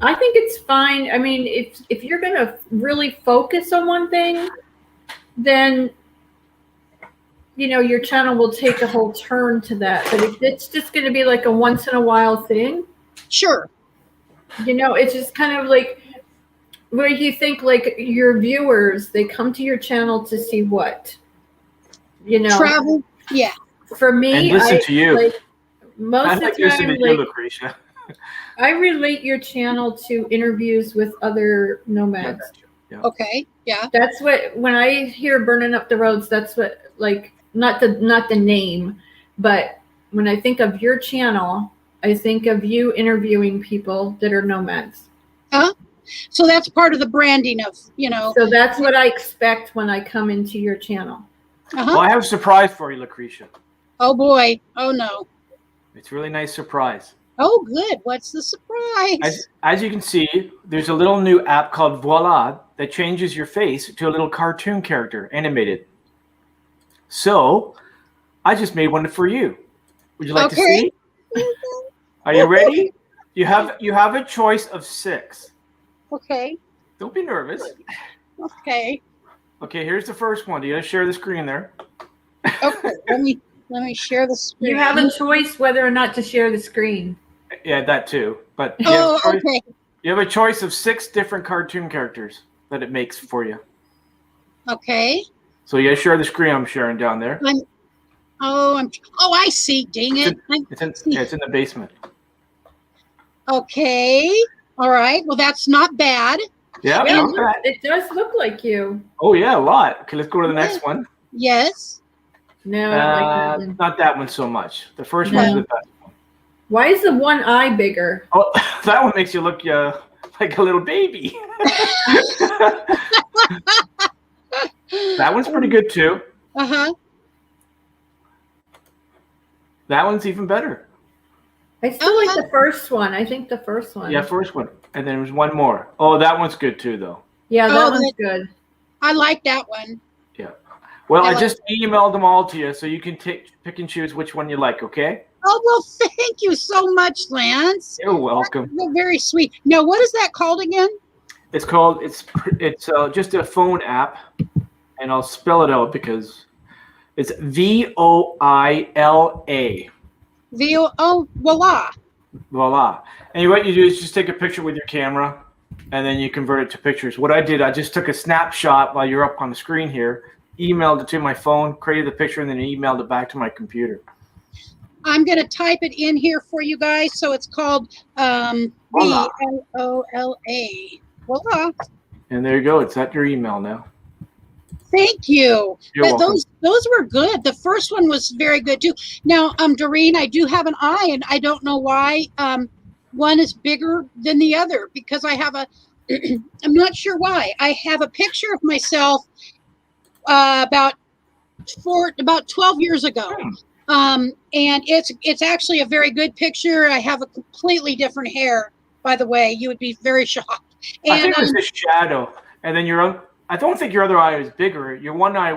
Speaker 2: I think it's fine. I mean, if you're going to really focus on one thing, then, you know, your channel will take a whole turn to that. But if it's just going to be like a once in a while thing,
Speaker 1: sure.
Speaker 2: You know, it's just kind of like, where you think like your viewers, they come to your channel to see what? You know,
Speaker 1: travel. Yeah.
Speaker 2: For me,
Speaker 3: and listen to you.
Speaker 2: Like, most of the time, like,
Speaker 3: Lucretia.
Speaker 2: I relate your channel to interviews with other nomads.
Speaker 3: Yeah.
Speaker 1: Okay. Yeah.
Speaker 2: That's what, when I hear Burning Up the Roads, that's what, like, not the name, but when I think of your channel, I think of you interviewing people that are nomads.
Speaker 1: So that's part of the branding of, you know.
Speaker 2: So that's what I expect when I come into your channel.
Speaker 3: Well, I have a surprise for you, Lucretia.
Speaker 1: Oh boy. Oh no.
Speaker 3: It's a really nice surprise.
Speaker 1: Oh good. What's the surprise?
Speaker 3: As you can see, there's a little new app called VIOLA that changes your face to a little cartoon character, animated. So I just made one for you. Would you like to see? Are you ready? You have a choice of 6.
Speaker 1: Okay.
Speaker 3: Don't be nervous.
Speaker 1: Okay.
Speaker 3: Okay, here's the first one. You gotta share the screen there.
Speaker 1: Okay. Let me share the screen.
Speaker 2: You have a choice whether or not to share the screen.
Speaker 3: Yeah, that too. But
Speaker 1: Okay.
Speaker 3: you have a choice of 6 different cartoon characters that it makes for you.
Speaker 1: Okay.
Speaker 3: So you gotta share the screen I'm sharing down there.
Speaker 1: I see. Dang it.
Speaker 3: It's in the basement.
Speaker 1: Okay. All right. Well, that's not bad.
Speaker 3: Yeah,
Speaker 2: Yeah,
Speaker 3: not bad.
Speaker 2: it does look like you.
Speaker 3: Oh yeah, a lot. Okay, let's go to the next one.
Speaker 1: Yes.
Speaker 2: No, I don't like that one.
Speaker 3: Not that one so much. The first
Speaker 2: No.
Speaker 3: one's the best.
Speaker 2: Why is the one eye bigger?
Speaker 3: Oh, that one makes you look like a little baby. That one's pretty good too.
Speaker 1: Uh-huh.
Speaker 3: That one's even better.
Speaker 2: I still like the first one. I think the first one.
Speaker 3: Yeah, first one. And then there's one more. Oh, that one's good too, though.
Speaker 2: Yeah, that one's good.
Speaker 1: I like that one.
Speaker 3: Yeah. Well, I just emailed them all to you, so you can pick and choose which one you like, okay?
Speaker 1: Oh, well, thank you so much, Lance.
Speaker 3: You're welcome.
Speaker 1: That's very sweet. Now, what is that called again?
Speaker 3: It's called, it's just a phone app, and I'll spell it out because it's VOILA.
Speaker 1: Voila.
Speaker 3: Voila. And what you do is just take a picture with your camera, and then you convert it to pictures. What I did, I just took a snapshot while you're up on the screen here, emailed it to my phone, created the picture, and then emailed it back to my computer.
Speaker 1: I'm going to type it in here for you guys. So it's called
Speaker 3: Voila.
Speaker 1: VIOLA. Voila.
Speaker 3: And there you go. It's at your email now.
Speaker 1: Thank you.
Speaker 3: You're welcome.
Speaker 1: Those were good. The first one was very good too. Now, Doreen, I do have an eye, and I don't know why one is bigger than the other because I have I'm not sure why. I have a picture of myself about 12 years ago. And it's actually a very good picture. I have a completely different hair, by the way. You would be very shocked. And
Speaker 3: I think it was the shadow, and then I don't think your other eye was bigger. Your one eye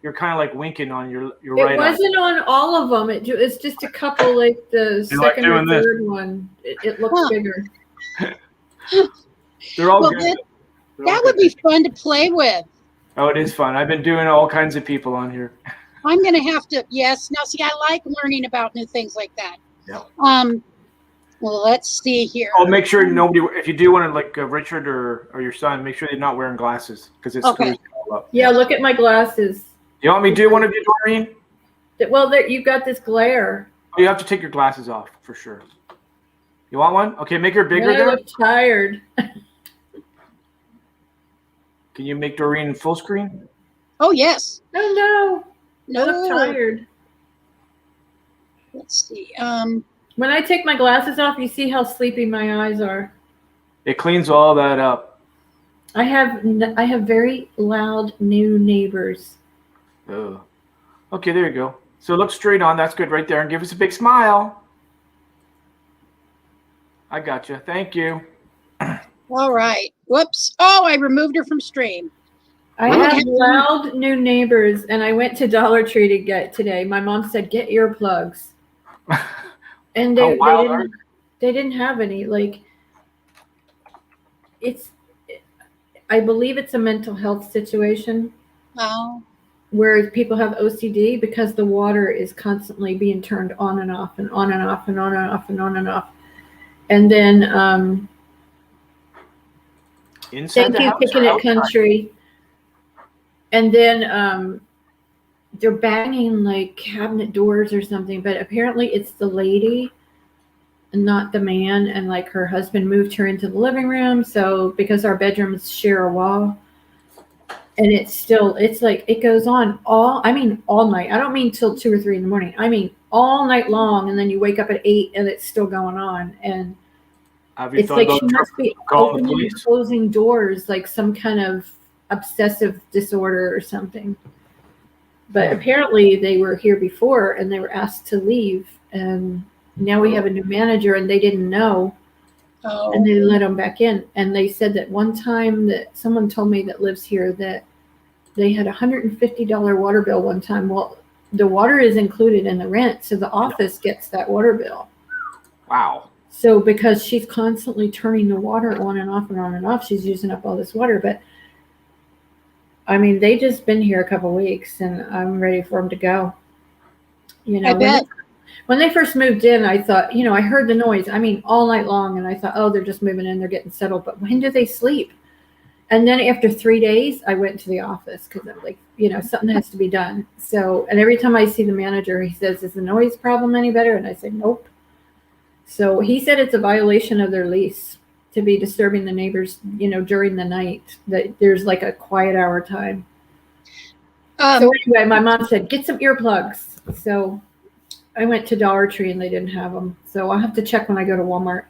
Speaker 3: you're kind of like winking on your right eye.
Speaker 2: It wasn't on all of them. It's just a couple, like the second or third one. It looks bigger.
Speaker 3: They're all good.
Speaker 1: That would be fun to play with.
Speaker 3: Oh, it is fun. I've been doing all kinds of people on here.
Speaker 1: I'm going to have to, yes. Now, see, I like learning about new things like that.
Speaker 3: Yeah.
Speaker 1: Well, let's see here.
Speaker 3: I'll make sure if you do want to, like Richard or your son, make sure they're not wearing glasses because it screws it all up.
Speaker 2: Yeah, look at my glasses.
Speaker 3: You want me to do one of you, Doreen?
Speaker 2: Well, you've got this glare.
Speaker 3: Oh, you have to take your glasses off for sure. You want one? Okay, make her bigger
Speaker 2: I look tired.
Speaker 3: Can you make Doreen full screen?
Speaker 1: Oh, yes.
Speaker 2: Oh, no. I look tired.
Speaker 1: Let's see.
Speaker 2: When I take my glasses off, you see how sleepy my eyes are.
Speaker 3: It cleans all that up.
Speaker 2: I have very loud new neighbors.
Speaker 3: Oh. Okay, there you go. So look straight on. That's good right there. And give us a big smile. I got you. Thank you.
Speaker 1: All right. Whoops. Oh, I removed her from stream.
Speaker 2: I have loud new neighbors, and I went to Dollar Tree to get today. My mom said, get earplugs. And they didn't have any. Like, I believe it's a mental health situation.
Speaker 1: Oh.
Speaker 2: Where people have OCD because the water is constantly being turned on and off and on and off and on and off and on and off. And then
Speaker 3: inside
Speaker 2: thank you, Picking It Country. And then they're banging like cabinet doors or something, but apparently it's the lady and not the man. And like her husband moved her into the living room. So because our bedrooms share a wall, and it's like it goes on all night. I don't mean till 2 or 3 in the morning. I mean all night long. And then you wake up at 8 and it's still going on. And it's like she must be opening and closing doors like some kind of obsessive disorder or something. But apparently they were here before and they were asked to leave. And now we have a new manager and they didn't know.
Speaker 1: Oh.
Speaker 2: And they let them back in. And they said that one time that someone told me that lives here that they had $150 water bill one time. Well, the water is included in the rent. So the office gets that water bill.
Speaker 3: Wow.
Speaker 2: So because she's constantly turning the water on and off and on and off, she's using up all this water. But I mean, they just been here a couple weeks, and I'm ready for them to go. You know,
Speaker 1: I bet.
Speaker 2: when they first moved in, I thought, you know, I heard the noise. I mean, all night long, and I thought, oh, they're just moving in, they're getting settled. But when do they sleep? And then after 3 days, I went to the office because I'm like, you know, something has to be done. So, and every time I see the manager, he says, is the noise problem any better? And I said, nope. So he said it's a violation of their lease to be disturbing the neighbors, you know, during the night, that there's like a quiet hour time. So anyway, my mom said, get some earplugs. So I went to Dollar Tree and they didn't have them. So I'll have to check when I go to Walmart.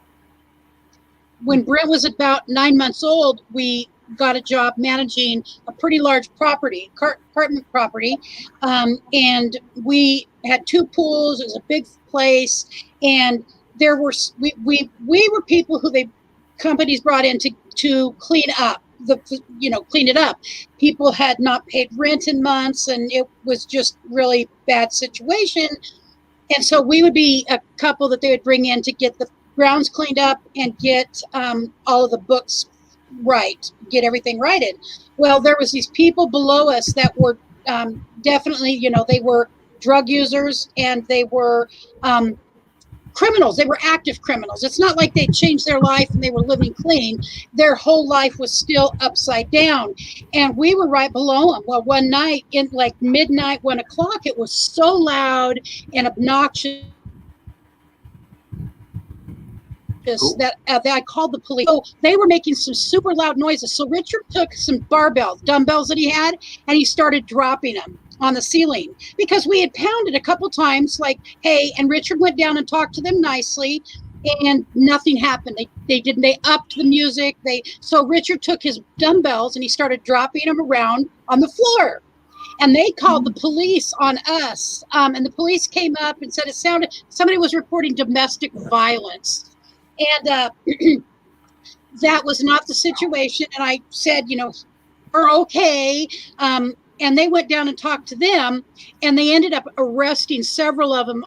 Speaker 1: When Brent was about 9 months old, we got a job managing a pretty large property, apartment property. And we had 2 pools. It was a big place. And there were, we were people who companies brought in to clean up clean it up. People had not paid rent in months, and it was just really bad situation. And so we would be a couple that they would bring in to get the grounds cleaned up and get all of the books right, get everything righted. Well, there was these people below us that were definitely, you know, they were drug users and they were criminals. They were active criminals. It's not like they changed their life and they were living clean. Their whole life was still upside down. And we were right below them. Well, one night in like midnight, 1 o'clock, it was so loud and obnoxious that I called the police. So they were making some super loud noises. So Richard took some dumbbells that he had, and he started dropping them on the ceiling because we had pounded a couple times like, hey, and Richard went down and talked to them nicely and nothing happened. They upped the music. So Richard took his dumbbells and he started dropping them around on the floor. And they called the police on us. And the police came up and said it sounded, somebody was reporting domestic violence. And that was not the situation. And I said, you know, we're okay. And they went down and talked to them, and they ended up arresting several of them.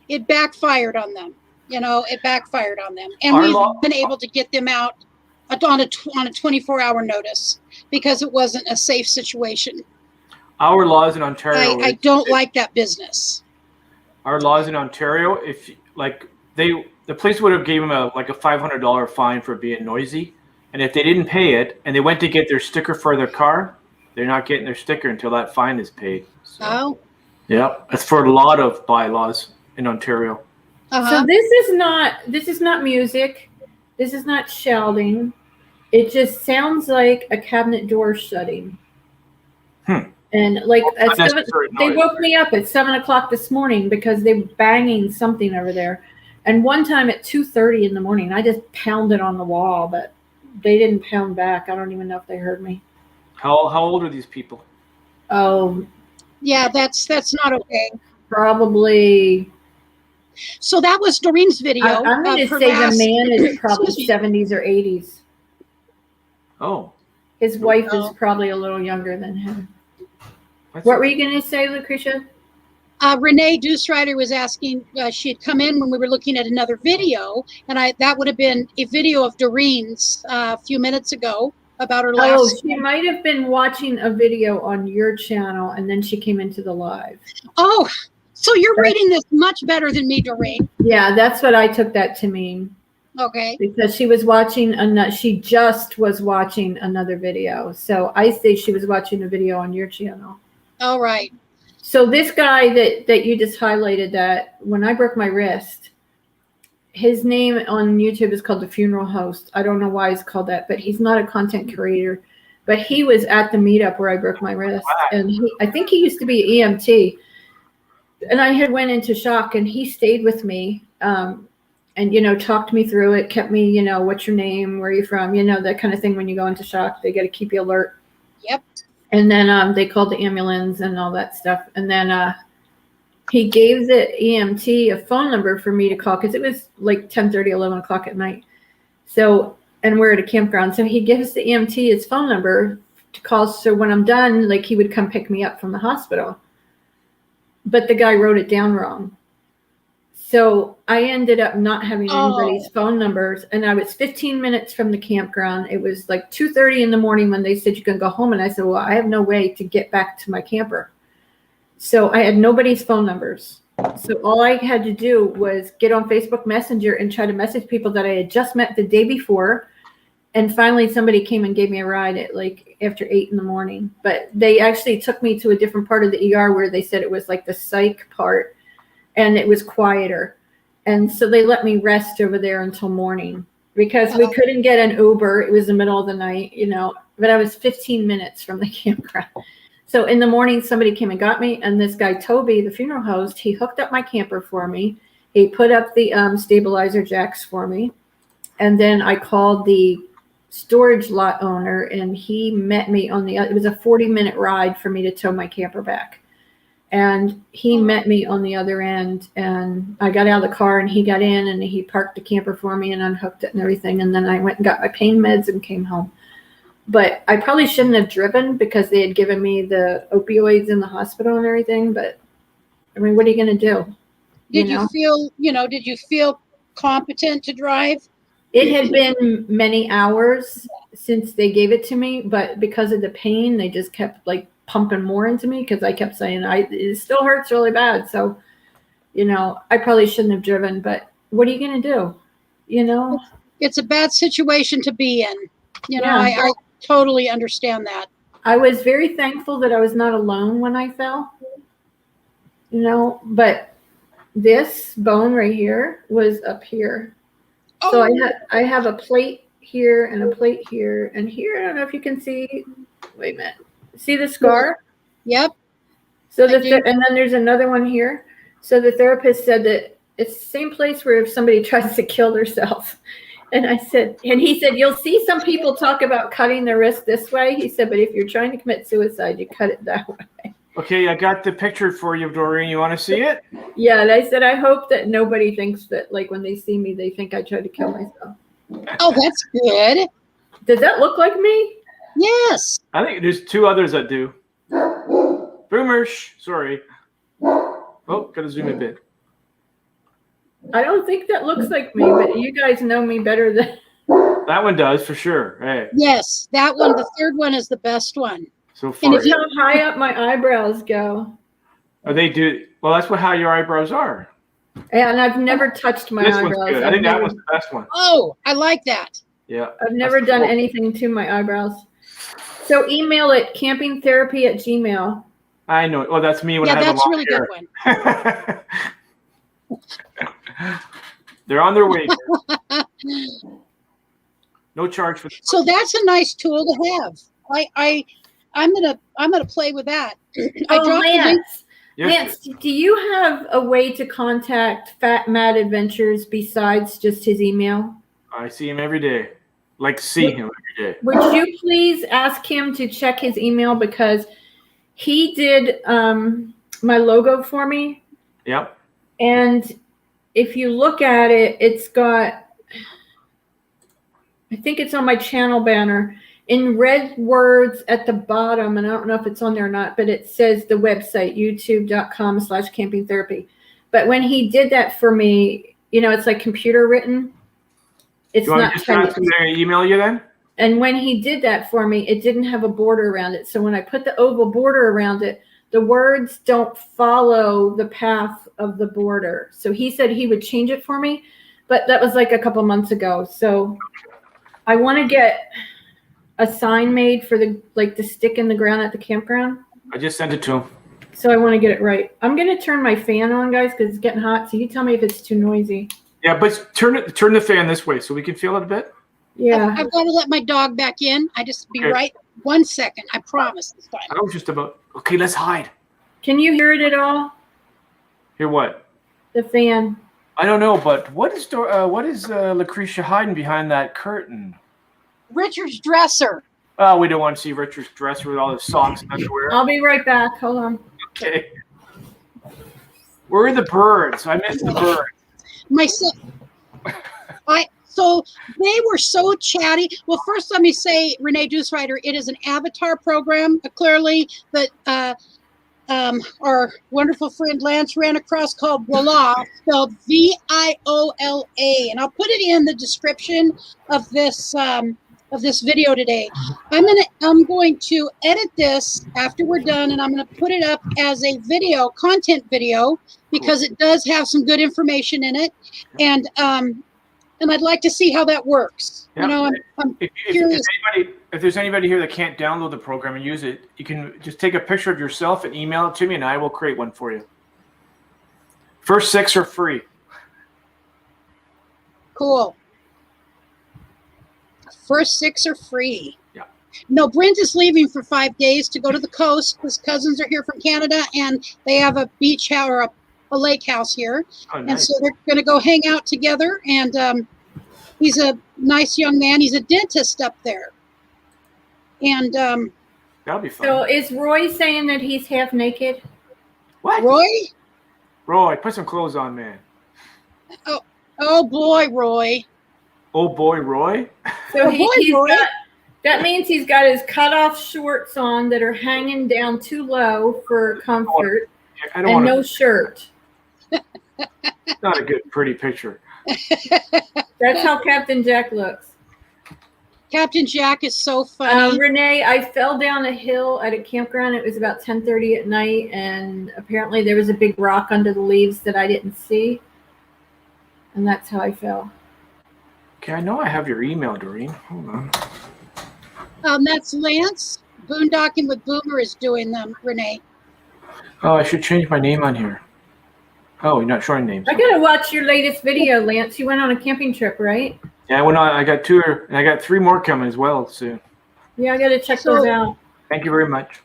Speaker 1: It backfired on them. You know, it backfired on them. And we've been able to get them out on a 24-hour notice because it wasn't a safe situation.
Speaker 3: Our laws in Ontario.
Speaker 1: I don't like that business.
Speaker 3: Our laws in Ontario, if like the police would have gave him a $500 fine for being noisy, and if they didn't pay it and they went to get their sticker for their car, they're not getting their sticker until that fine is paid. So,
Speaker 1: oh,
Speaker 3: yeah, it's for a lot of bylaws in Ontario.
Speaker 2: So this is not music. This is not shouting. It just sounds like a cabinet door shutting. And like at 7, they woke me up at 7 o'clock this morning because they were banging something over there. And one time at 2:30 in the morning, I just pounded on the wall, but they didn't pound back. I don't even know if they heard me.
Speaker 3: How old are these people?
Speaker 2: Oh,
Speaker 1: yeah, that's not okay.
Speaker 2: Probably.
Speaker 1: So that was Doreen's video.
Speaker 2: I'm going to say the man is probably 70s or 80s.
Speaker 3: Oh.
Speaker 2: His wife is probably a little younger than him. What were you going to say, Lucretia?
Speaker 1: Renee Deuce-Rider was asking, she had come in when we were looking at another video, and that would have been a video of Doreen's a few minutes ago about her last.
Speaker 2: Oh, she might have been watching a video on your channel, and then she came into the live.
Speaker 1: Oh, so you're reading this much better than me, Doreen.
Speaker 2: Yeah, that's what I took that to mean.
Speaker 1: Okay.
Speaker 2: Because she was watching she just was watching another video. So I say she was watching a video on your channel.
Speaker 1: All right.
Speaker 2: So this guy that you just highlighted, that when I broke my wrist, his name on YouTube is called The Funeral Host. I don't know why he's called that, but he's not a content creator. But he was at the meetup where I broke my wrist. And I think he used to be EMT. And I had went into shock, and he stayed with me and, you know, talked me through it, kept me, you know, what's your name, where are you from, you know, that kind of thing. When you go into shock, they got to keep you alert.
Speaker 1: Yep.
Speaker 2: And then they called the ambulance and all that stuff. And then he gave the EMT a phone number for me to call because it was like 10:30, 11 o'clock at night. So, and we're at a campground. So he gives the EMT his phone number to call. So when I'm done, like, he would come pick me up from the hospital. But the guy wrote it down wrong. So I ended up not having anybody's
Speaker 1: Oh.
Speaker 2: phone numbers, and I was 15 minutes from the campground. It was like 2:30 in the morning when they said you can go home, and I said, well, I have no way to get back to my camper. So I had nobody's phone numbers. So all I had to do was get on Facebook Messenger and try to message people that I had just met the day before. And finally somebody came and gave me a ride at like after 8 in the morning. But they actually took me to a different part of the ER where they said it was like the psych part and it was quieter. And so they let me rest over there until morning because we couldn't get an Uber. It was the middle of the night, you know, but I was 15 minutes from the campground. So in the morning, somebody came and got me, and this guy, Toby, the funeral host, he hooked up my camper for me. He put up the stabilizer jacks for me. And then I called the storage lot owner, and he met me on it was a 40-minute ride for me to tow my camper back. And he met me on the other end, and I got out of the car, and he got in, and he parked the camper for me and unhooked it and everything. And then I went and got my pain meds and came home. But I probably shouldn't have driven because they had given me the opioids in the hospital and everything. But I mean, what are you going to do?
Speaker 1: Did you feel competent to drive?
Speaker 2: It had been many hours since they gave it to me, but because of the pain, they just kept like pumping more into me because I kept saying, it still hurts really bad. So, you know, I probably shouldn't have driven, but what are you going to do? You know,
Speaker 1: it's a bad situation to be in. You know,
Speaker 2: Yeah.
Speaker 1: I totally understand that.
Speaker 2: I was very thankful that I was not alone when I fell, you know, but this bone right here was up here.
Speaker 1: Oh.
Speaker 2: So I have a plate here and a plate here and here. I don't know if you can see. Wait a minute. See the scar?
Speaker 1: Yep.
Speaker 2: So and then there's another one here. So the therapist said that it's the same place where if somebody tries to kill themselves. And he said, you'll see some people talk about cutting their wrist this way. He said, but if you're trying to commit suicide, you cut it that way.
Speaker 3: Okay, I got the picture for you, Doreen. You want to see it?
Speaker 2: Yeah, and I said, I hope that nobody thinks that, like, when they see me, they think I tried to kill myself.
Speaker 1: Oh, that's good.
Speaker 2: Does that look like me?
Speaker 1: Yes.
Speaker 3: I think there's two others that do. Boomers, sorry. Oh, gotta zoom in a bit.
Speaker 2: I don't think that looks like me, but you guys know me better than.
Speaker 3: That one does for sure. Hey.
Speaker 1: Yes, that one. The third one is the best one.
Speaker 3: So far.
Speaker 2: And how high up my eyebrows go.
Speaker 3: Oh, they do. Well, that's how your eyebrows are.
Speaker 2: And I've never touched my eyebrows.
Speaker 3: One's good. I think that was the best one.
Speaker 1: Oh, I like that.
Speaker 3: Yeah.
Speaker 2: I've never done anything to my eyebrows. So email it campingtherapy@gmail.com.
Speaker 3: I know. Oh, that's me when I have
Speaker 1: that's
Speaker 3: a long
Speaker 1: really
Speaker 3: hair.
Speaker 1: good one.
Speaker 3: They're on their way. No charge for.
Speaker 1: So that's a nice tool to have. I'm gonna play with that.
Speaker 2: Lance, Lance, do you have a way to contact Fat Mad Adventures besides just his email?
Speaker 3: I see him every day. Like see him every day.
Speaker 2: Would you please ask him to check his email because he did my logo for me.
Speaker 3: Yep.
Speaker 2: And if you look at it, it's got, I think it's on my channel banner in red words at the bottom. And I don't know if it's on there or not, but it says the website, youtube.com/campingtherapy. But when he did that for me, you know, it's like computer written. It's not
Speaker 3: just ask him to email you then?
Speaker 2: And when he did that for me, it didn't have a border around it. So when I put the oval border around it, the words don't follow the path of the border. So he said he would change it for me, but that was like a couple months ago. So I want to get a sign made for the stick in the ground at the campground.
Speaker 3: I just sent it to him.
Speaker 2: So I want to get it right. I'm going to turn my fan on, guys, because it's getting hot. So you tell me if it's too noisy.
Speaker 3: Yeah, but turn the fan this way so we can feel it a bit.
Speaker 2: Yeah.
Speaker 1: I've got to let my dog back in. I just be right 1 second. I promise this time.
Speaker 3: I was just about. Okay, let's hide.
Speaker 2: Can you hear it at all?
Speaker 3: Hear what?
Speaker 2: The fan.
Speaker 3: I don't know, but what is Lucretia hiding behind that curtain?
Speaker 1: Richard's dresser.
Speaker 3: Oh, we don't want to see Richard's dresser with all his socks and underwear.
Speaker 2: I'll be right back. Hold on.
Speaker 3: Okay. Where are the birds? I missed the birds.
Speaker 1: My son. So they were so chatty. Well, first let me say, Renee Deuce Rider, it is an avatar program, clearly, that our wonderful friend Lance ran across called VIOLA, spelled VIOLA, and I'll put it in the description of this video today. I'm going to edit this after we're done, and I'm going to put it up as a video, content video, because it does have some good information in it, and I'd like to see how that works.
Speaker 3: Yeah.
Speaker 1: You know, I'm curious.
Speaker 3: If there's anybody here that can't download the program and use it, you can just take a picture of yourself and email it to me, and I will create one for you. First 6 are free.
Speaker 1: Cool. First 6 are free.
Speaker 3: Yeah.
Speaker 1: No, Brent is leaving for 5 days to go to the coast. His cousins are here from Canada, and they have a beach house or a lake house here.
Speaker 3: Oh, nice.
Speaker 1: And so they're going to go hang out together. And he's a nice young man. He's a dentist up there. And
Speaker 3: That'll be fun.
Speaker 2: So is Roy saying that he's half naked?
Speaker 3: What?
Speaker 1: Roy,
Speaker 3: put some clothes on, man.
Speaker 1: oh boy, Roy.
Speaker 3: Oh boy, Roy.
Speaker 2: So
Speaker 1: boy, Roy.
Speaker 2: That means he's got his cutoff shorts on that are hanging down too low for comfort,
Speaker 3: I don't
Speaker 2: and
Speaker 3: want
Speaker 2: no shirt.
Speaker 3: Not a good, pretty picture.
Speaker 2: That's how Captain Jack looks.
Speaker 1: Captain Jack is so funny.
Speaker 2: Renee, I fell down a hill at a campground. It was about 10:30 at night, and apparently there was a big rock under the leaves that I didn't see, and that's how I fell.
Speaker 3: Okay, I know I have your email, Doreen. Hold on.
Speaker 1: That's Lance. Boondocking with Boomer is doing them, Renee.
Speaker 3: Oh, I should change my name on here. Oh, you're not showing names.
Speaker 2: I gotta watch your latest video, Lance. You went on a camping trip, right?
Speaker 3: Yeah, I went on. I got 2, and I got 3 more coming as well soon.
Speaker 2: Yeah, I gotta check those out.
Speaker 3: Thank you very much.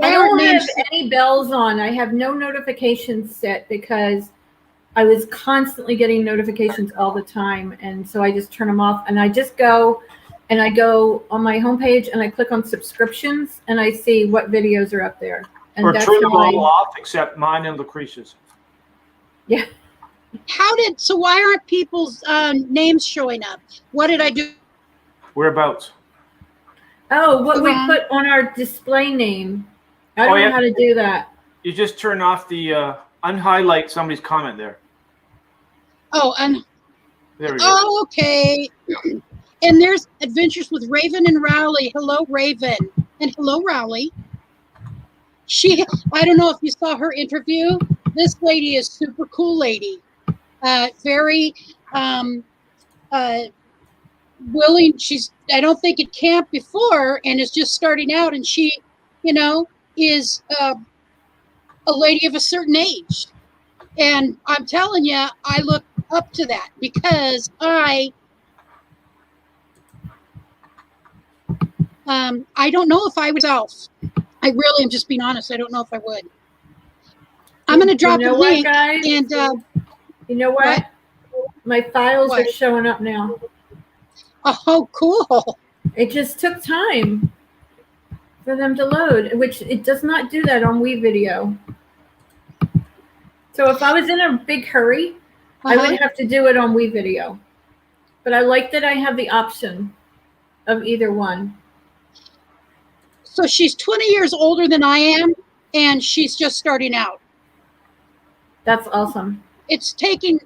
Speaker 2: I don't have any bells on. I have no notifications set because I was constantly getting notifications all the time. And so I just turn them off, and I just go and I go on my homepage and I click on subscriptions and I see what videos are up there. And
Speaker 3: Or
Speaker 2: that's
Speaker 3: turn them
Speaker 2: how
Speaker 3: all off except mine and Lucretia's.
Speaker 2: Yeah.
Speaker 1: So why aren't people's names showing up? What did I do?
Speaker 3: Whereabouts?
Speaker 2: Oh, what we put on our display name. I don't know how to do that.
Speaker 3: You just turn off the unhighlight somebody's comment there.
Speaker 1: Oh, and
Speaker 3: there we go.
Speaker 1: oh, okay. And there's Adventures with Raven and Rowley. Hello, Raven, and hello, Rowley. I don't know if you saw her interview. This lady is super cool lady. Very willing. I don't think it camped before and is just starting out, and she, is a lady of a certain age. And I'm telling you, I look up to that because I don't know if I would self. I really am just being honest. I don't know if I would. I'm going to drop the link.
Speaker 2: Guys?
Speaker 1: And
Speaker 2: you know what? My files are showing up now.
Speaker 1: Oh, cool.
Speaker 2: It just took time for them to load, which it does not do that on WeVideo. So if I was in a big hurry, I would have to do it on WeVideo. But I like that I have the option of either one.
Speaker 1: So she's 20 years older than I am, and she's just starting out.
Speaker 2: That's awesome.
Speaker 1: It's taking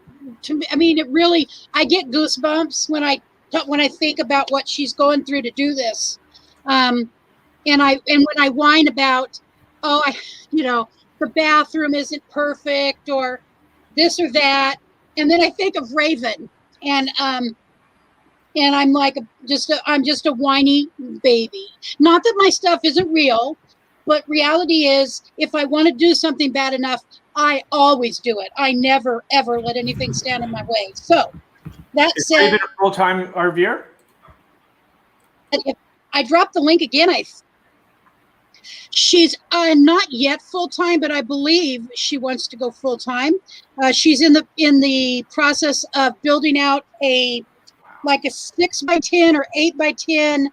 Speaker 1: to me. I mean, it really. I get goosebumps when I think about what she's going through to do this. And when I whine about, the bathroom isn't perfect or this or that, and then I think of Raven, and I'm like I'm just a whiny baby. Not that my stuff isn't real, but reality is, if I want to do something bad enough, I always do it. I never ever let anything stand in my way. So that said,
Speaker 3: Raven a full-time RVer?
Speaker 1: I dropped the link again. She's not yet full-time, but I believe she wants to go full-time. She's in the process of building out a 6x10 or 8x10.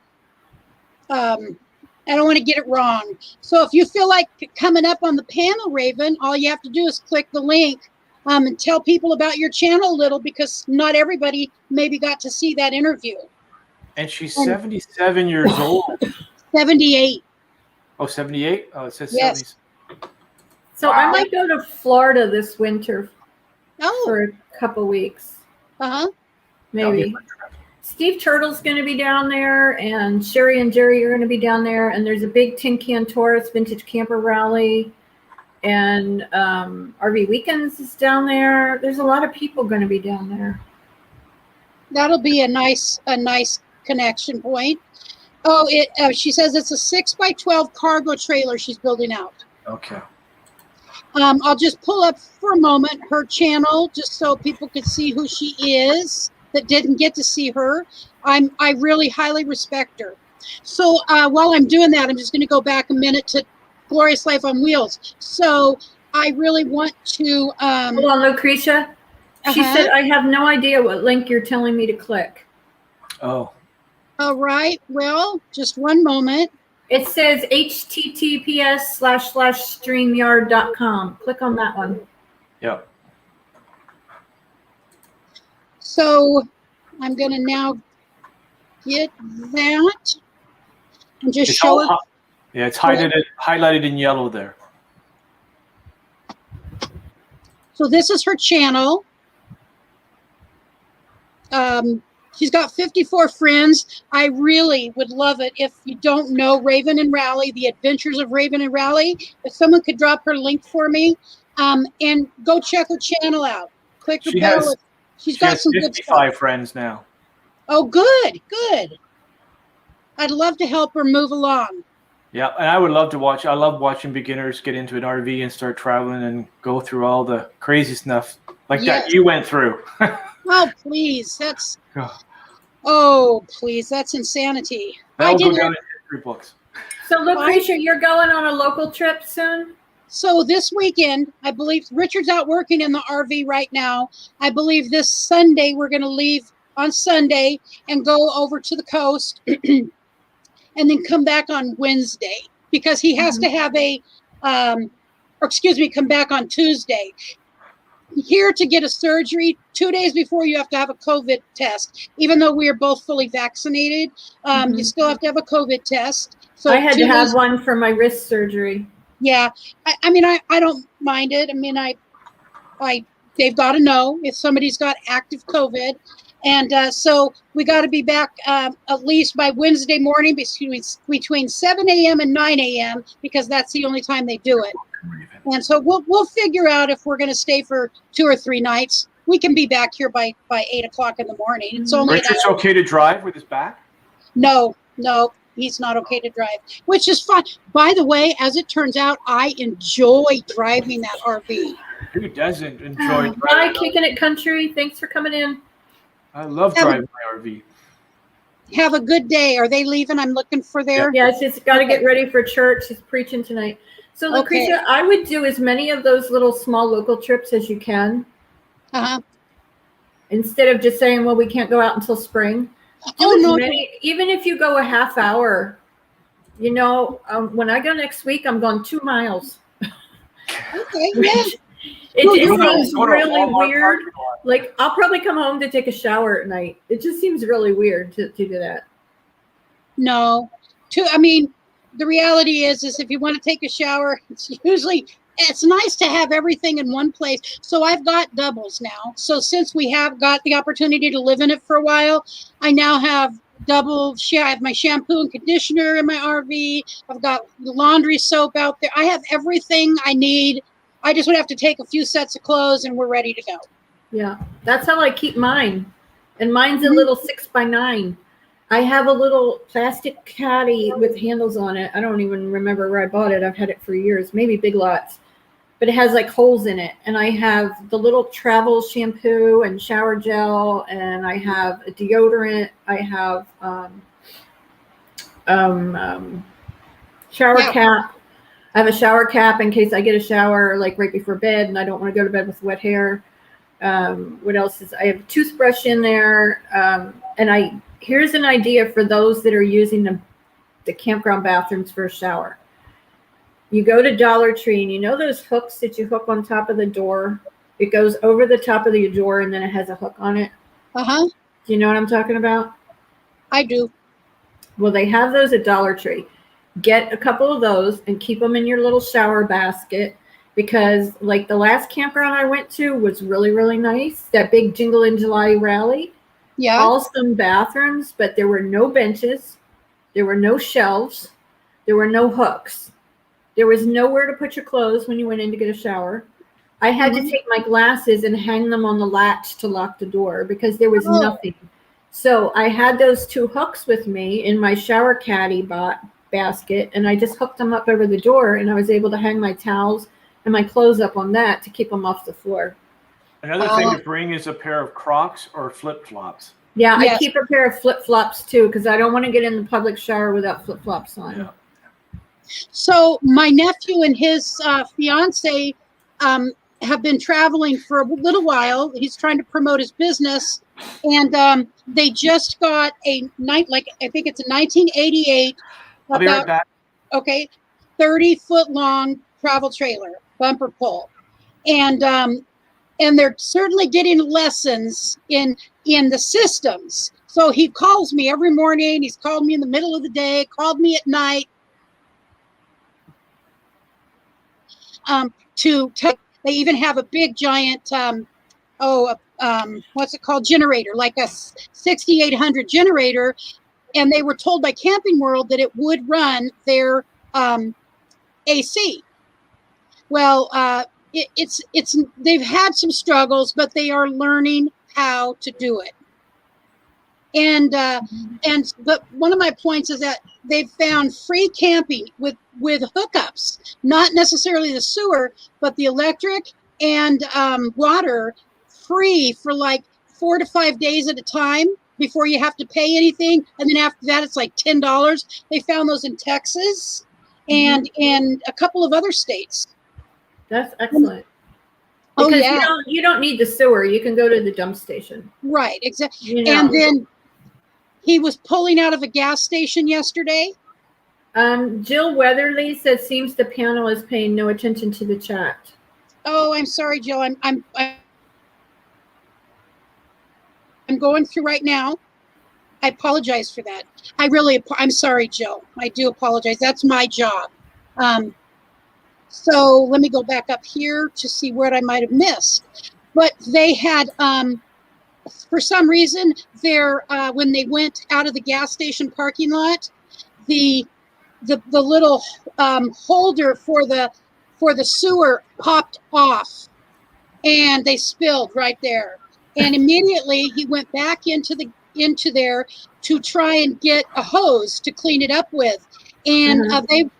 Speaker 1: I don't want to get it wrong. So if you feel like coming up on the panel, Raven, all you have to do is click the link and tell people about your channel a little, because not everybody maybe got to see that interview.
Speaker 3: And she's 77 years old.
Speaker 1: 78.
Speaker 3: Oh, 78? Oh, it says
Speaker 1: Yes.
Speaker 3: 70.
Speaker 2: So I might go to Florida this winter
Speaker 1: Oh,
Speaker 2: for a couple weeks,
Speaker 1: uh-huh.
Speaker 3: That'll be a
Speaker 2: maybe.
Speaker 3: fun trip.
Speaker 2: Steve Turtle's going to be down there, and Sherry and Jerry are going to be down there, and there's a big Tin Can Taurus Vintage Camper Rally, and RV Weekends is down there. There's a lot of people going to be down there.
Speaker 1: That'll be a nice connection point. Oh, she says it's a 6x12 cargo trailer she's building out.
Speaker 3: Okay.
Speaker 1: I'll just pull up for a moment her channel just so people could see who she is that didn't get to see her. I really highly respect her. So while I'm doing that, I'm just going to go back a minute to Glorious Life on Wheels. So I really want to.
Speaker 2: Hold on, Lucretia. She said, I have no idea what link you're telling me to click.
Speaker 3: Oh.
Speaker 1: All right. Well, just one moment.
Speaker 2: It says https://streamyard.com. Click on that one.
Speaker 3: Yep.
Speaker 1: So I'm going to now get that and just show it.
Speaker 3: Yeah, it's highlighted in yellow there.
Speaker 1: So this is her channel. She's got 54 friends. I really would love it if you don't know Raven and Rally, the adventures of Raven and Rally. If someone could drop her link for me, and go check her channel out. Click her bell. She's got some good stuff.
Speaker 3: 55 friends now.
Speaker 1: Oh, good. I'd love to help her move along.
Speaker 3: Yeah, and I would love to watch. I love watching beginners get into an RV and start traveling and go through all the crazy stuff like that you went through.
Speaker 1: Oh, please. That's insanity.
Speaker 3: That'll go down in history books.
Speaker 2: So, Lucretia, you're going on a local trip soon?
Speaker 1: So this weekend, I believe Richard's out working in the RV right now. I believe this Sunday, we're going to leave on Sunday and go over to the coast and then come back on Wednesday because he has to have come back on Tuesday. Here to get a surgery 2 days before you have to have a COVID test. Even though we are both fully vaccinated, you still have to have a COVID test. So
Speaker 2: I had to have one for my wrist surgery.
Speaker 1: Yeah, I mean, I don't mind it. I mean, they've got to know if somebody's got active COVID, and so we got to be back at least by Wednesday morning between 7 a.m. and 9 a.m. because that's the only time they do it. And so we'll figure out if we're going to stay for 2 or 3 nights. We can be back here by 8 o'clock in the morning. It's only
Speaker 3: Richard's okay to drive with his back?
Speaker 1: No, he's not okay to drive, which is fine. By the way, as it turns out, I enjoy driving that RV.
Speaker 3: Who doesn't enjoy driving?
Speaker 2: Bye, Kicking It Country. Thanks for coming in.
Speaker 3: I love driving my RV.
Speaker 1: Have a good day. Are they leaving? I'm looking for their.
Speaker 2: Yeah, she's got to get ready for church. She's preaching tonight. So, Lucretia, I would do as many of those little small local trips as you can. Instead of just saying, well, we can't go out until spring. Even if you go a half hour, when I go next week, I'm going 2 miles.
Speaker 1: Okay, yeah.
Speaker 2: It seems really weird. Like, I'll probably come home to take a shower at night. It just seems really weird to do that.
Speaker 1: No. I mean, the reality is if you want to take a shower, it's nice to have everything in one place. So I've got doubles now. So since we have got the opportunity to live in it for a while, I now have I have my shampoo and conditioner in my RV. I've got laundry soap out there. I have everything I need. I just would have to take a few sets of clothes and we're ready to go.
Speaker 2: Yeah, that's how I keep mine. And mine's a little 6x9. I have a little plastic caddy with handles on it. I don't even remember where I bought it. I've had it for years, maybe Big Lots. But it has like holes in it. And I have the little travel shampoo and shower gel. And I have a deodorant. I have shower cap. I have a shower cap in case I get a shower like right before bed and I don't want to go to bed with wet hair. What else I have a toothbrush in there. And here's an idea for those that are using the campground bathrooms for a shower. You go to Dollar Tree and you know those hooks that you hook on top of the door? It goes over the top of the door and then it has a hook on it. Do you know what I'm talking about?
Speaker 1: I do.
Speaker 2: Well, they have those at Dollar Tree. get a couple of those and keep them in your little shower basket, because like the last campground I went to was really, really nice. That big Jingle in July rally,
Speaker 1: Yeah.
Speaker 2: awesome bathrooms, but there were no benches. There were no shelves. There were no hooks. There was nowhere to put your clothes when you went in to get a shower. I had to take my glasses and hang them on the latch to lock the door because there was nothing. So I had those 2 hooks with me in my shower caddy basket, and I just hooked them up over the door, and I was able to hang my towels and my clothes up on that to keep them off the floor.
Speaker 3: Another thing to bring is a pair of Crocs or flip-flops.
Speaker 2: Yeah,
Speaker 1: Yes.
Speaker 2: I keep a pair of flip-flops too, because I don't want to get in the public shower without flip-flops on.
Speaker 3: Yeah.
Speaker 1: So my nephew and his fiance have been traveling for a little while. He's trying to promote his business, and they just got I think it's a 1988.
Speaker 3: I'll be right back.
Speaker 1: Okay, 30-foot long travel trailer, bumper pull, and they're certainly getting lessons in the systems. So he calls me every morning. He's called me in the middle of the day, called me at night. They even have a big giant, what's it called? Generator, like a 6,800 generator. And they were told by Camping World that it would run their AC. Well, they've had some struggles, but they are learning how to do it. But one of my points is that they've found free camping with hookups, not necessarily the sewer, but the electric and water free for like 4 to 5 days at a time before you have to pay anything. And then after that, it's like $10. They found those in Texas and in a couple of other states.
Speaker 2: That's excellent. Because you don't need the sewer. You can go to the dump station.
Speaker 1: Right, exactly. And then he was pulling out of a gas station yesterday.
Speaker 2: Jill Weatherly says, seems the panel is paying no attention to the chat.
Speaker 1: Oh, I'm sorry, Jill. I'm going through right now. I apologize for that. I'm sorry, Jill. I do apologize. That's my job. So let me go back up here to see what I might have missed. But they had, for some reason, when they went out of the gas station parking lot, the little holder for the sewer popped off, and they spilled right there. And immediately he went back into there to try and get a hose to clean it up with. And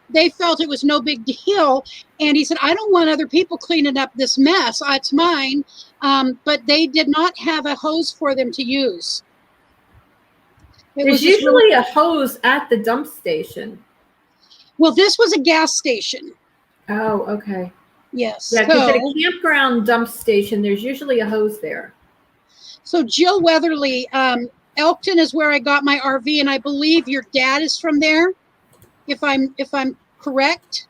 Speaker 1: they felt it was no big deal. And he said, I don't want other people cleaning up this mess. It's mine. But they did not have a hose for them to use.
Speaker 2: There's usually a hose at the dump station.
Speaker 1: Well, this was a gas station.
Speaker 2: Oh, okay.
Speaker 1: Yes.
Speaker 2: Yeah, because at a campground dump station, there's usually a hose there.
Speaker 1: So Jill Weatherly, Elkton is where I got my RV, and I believe your dad is from there, if I'm correct.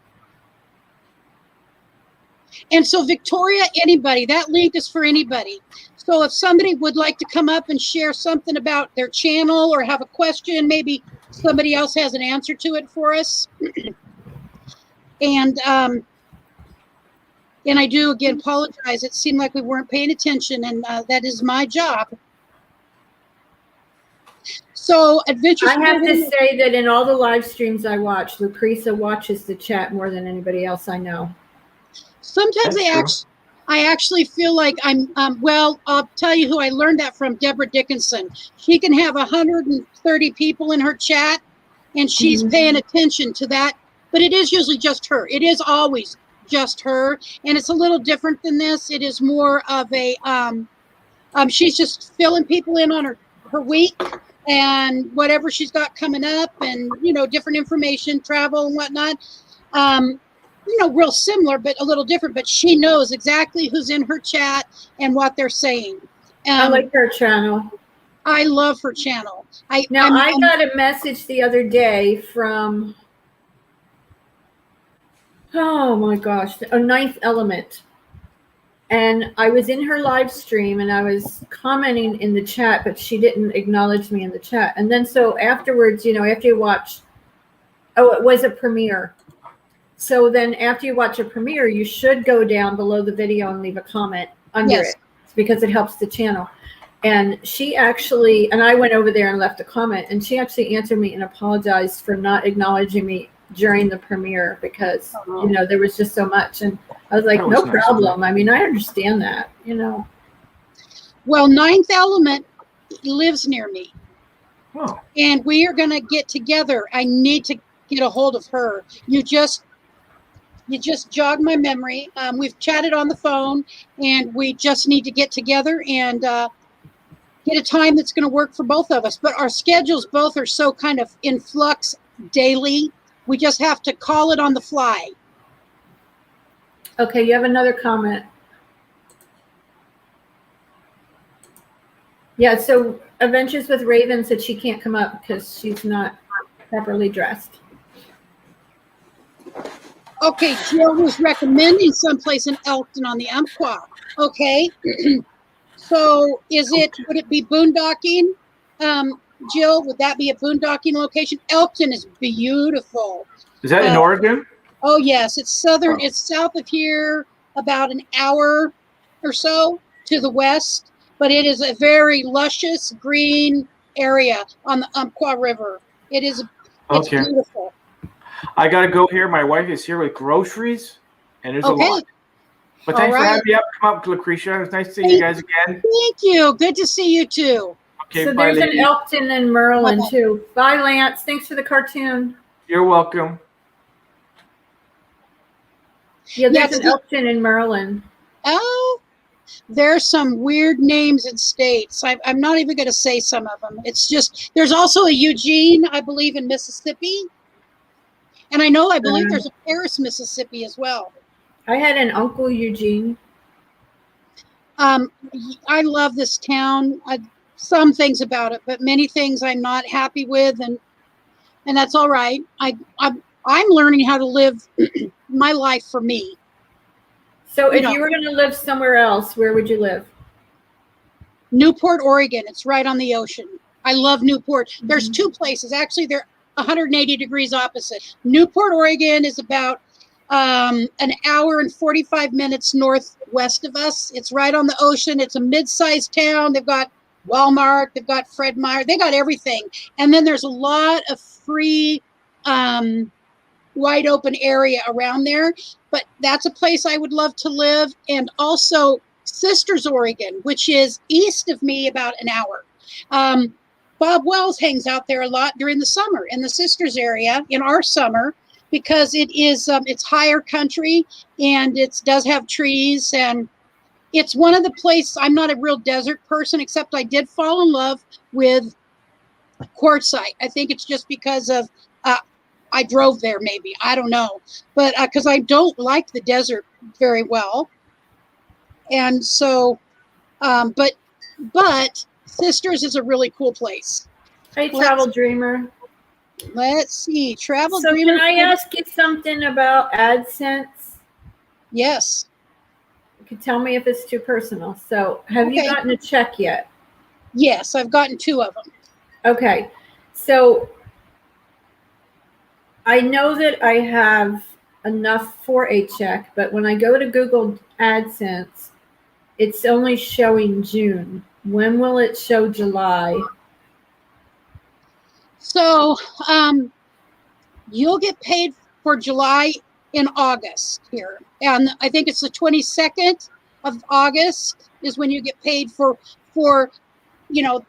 Speaker 1: And so Victoria, anybody, that link is for anybody. So if somebody would like to come up and share something about their channel or have a question, maybe somebody else has an answer to it for us. And I do, again, apologize. It seemed like we weren't paying attention, and that is my job. So Adventure.
Speaker 2: I have to say that in all the live streams I watch, Lucreza watches the chat more than anybody else I know.
Speaker 1: Sometimes I actually feel like well, I'll tell you who I learned that from, Deborah Dickinson. She can have 130 people in her chat, and she's paying attention to that. But it is usually just her. It is always just her. And it's a little different than this. It is more of a, she's just filling people in on her week and whatever she's got coming up, and, different information, travel and whatnot. Real similar, but a little different. But she knows exactly who's in her chat and what they're saying.
Speaker 2: I like her channel.
Speaker 1: I love her channel. I
Speaker 2: got a message the other day from, oh my gosh, a Ninth Element. And I was in her live stream and I was commenting in the chat, but she didn't acknowledge me in the chat. And then so afterwards, after you watch Oh, it was a premiere. So then after you watch a premiere, you should go down below the video and leave a comment under
Speaker 1: Yes.
Speaker 2: it because it helps the channel. And she actually, and I went over there and left a comment, and she actually answered me and apologized for not acknowledging me during the premiere because,
Speaker 1: Oh.
Speaker 2: you know, there was just so much. And I was like,
Speaker 3: That was
Speaker 2: no
Speaker 3: nice.
Speaker 2: problem. I mean, I understand that, you know.
Speaker 1: Well, Ninth Element lives near me,
Speaker 3: Oh,
Speaker 1: and we are going to get together. I need to get a hold of her. You just jogged my memory. We've chatted on the phone, and we just need to get together and get a time that's going to work for both of us. But our schedules both are so kind of in flux daily. We just have to call it on the fly.
Speaker 2: Okay, you have another comment. Yeah, so Adventures with Raven said she can't come up because she's not properly dressed.
Speaker 1: Okay, Jill was recommending someplace in Elkton on the Umpqua. Okay, so would it be boondocking? Jill, would that be a boondocking location? Elkton is beautiful.
Speaker 3: is that in Oregon?
Speaker 1: Oh yes, it's southern.
Speaker 3: Oh.
Speaker 1: It's south of here, about an hour or so to the west. But it is a very luscious green area on the Umpqua River. It's
Speaker 3: Okay.
Speaker 1: beautiful.
Speaker 3: I gotta go here. My wife is here with groceries, and there's a
Speaker 1: Okay.
Speaker 3: lot. But thanks
Speaker 1: All
Speaker 3: for
Speaker 1: right.
Speaker 3: having me up. Come up, Lucretia. It was nice to see you guys again.
Speaker 1: Thank you. Good to see you too.
Speaker 3: Okay,
Speaker 2: So
Speaker 3: bye,
Speaker 2: there's
Speaker 3: lady.
Speaker 2: an Elkton and Merlin
Speaker 1: Bye-bye.
Speaker 2: too. Bye, Lance. Thanks for the cartoon.
Speaker 3: You're welcome.
Speaker 2: Yeah, there's
Speaker 1: Yes.
Speaker 2: an Elkton and Merlin.
Speaker 1: Oh, there's some weird names in states. I'm not even going to say some of them. It's just, there's also a Eugene, I believe, in Mississippi. And I believe there's a Paris, Mississippi as well.
Speaker 2: I had an Uncle Eugene.
Speaker 1: I love this town. Some things about it, but many things I'm not happy with, and that's all right. I'm learning how to live my life for me.
Speaker 2: So if
Speaker 1: You know.
Speaker 2: you were going to live somewhere else, where would you live?
Speaker 1: Newport, Oregon. It's right on the ocean. I love Newport. There's two places. Actually, they're 180 degrees opposite. Newport, Oregon is about an hour and 45 minutes northwest of us. It's right on the ocean. It's a mid-sized town. They've got Walmart. They've got Fred Meyer. They got everything. And then there's a lot of free, wide open area around there. But that's a place I would love to live. And also Sisters, Oregon, which is east of me about an hour. Bob Wells hangs out there a lot during the summer in the Sisters area in our summer because it is it's higher country and it does have trees, and it's one of the places. I'm not a real desert person, except I did fall in love with Quartzsite. I think it's just because of I drove there, maybe, I don't know, but because I don't like the desert very well. And so, but Sisters is a really cool place.
Speaker 2: Hey, Travel Dreamer.
Speaker 1: Let's see, Travel
Speaker 2: So
Speaker 1: Dreamer.
Speaker 2: can I ask you something about AdSense?
Speaker 1: Yes.
Speaker 2: You can tell me if it's too personal. So have you
Speaker 1: Okay.
Speaker 2: gotten a check yet?
Speaker 1: Yes, I've gotten 2 of them.
Speaker 2: Okay. So I know that I have enough for a check, but when I go to Google AdSense, it's only showing June. When will it show July?
Speaker 1: So you'll get paid for July in August here. And I think it's the 22nd of August is when you get paid for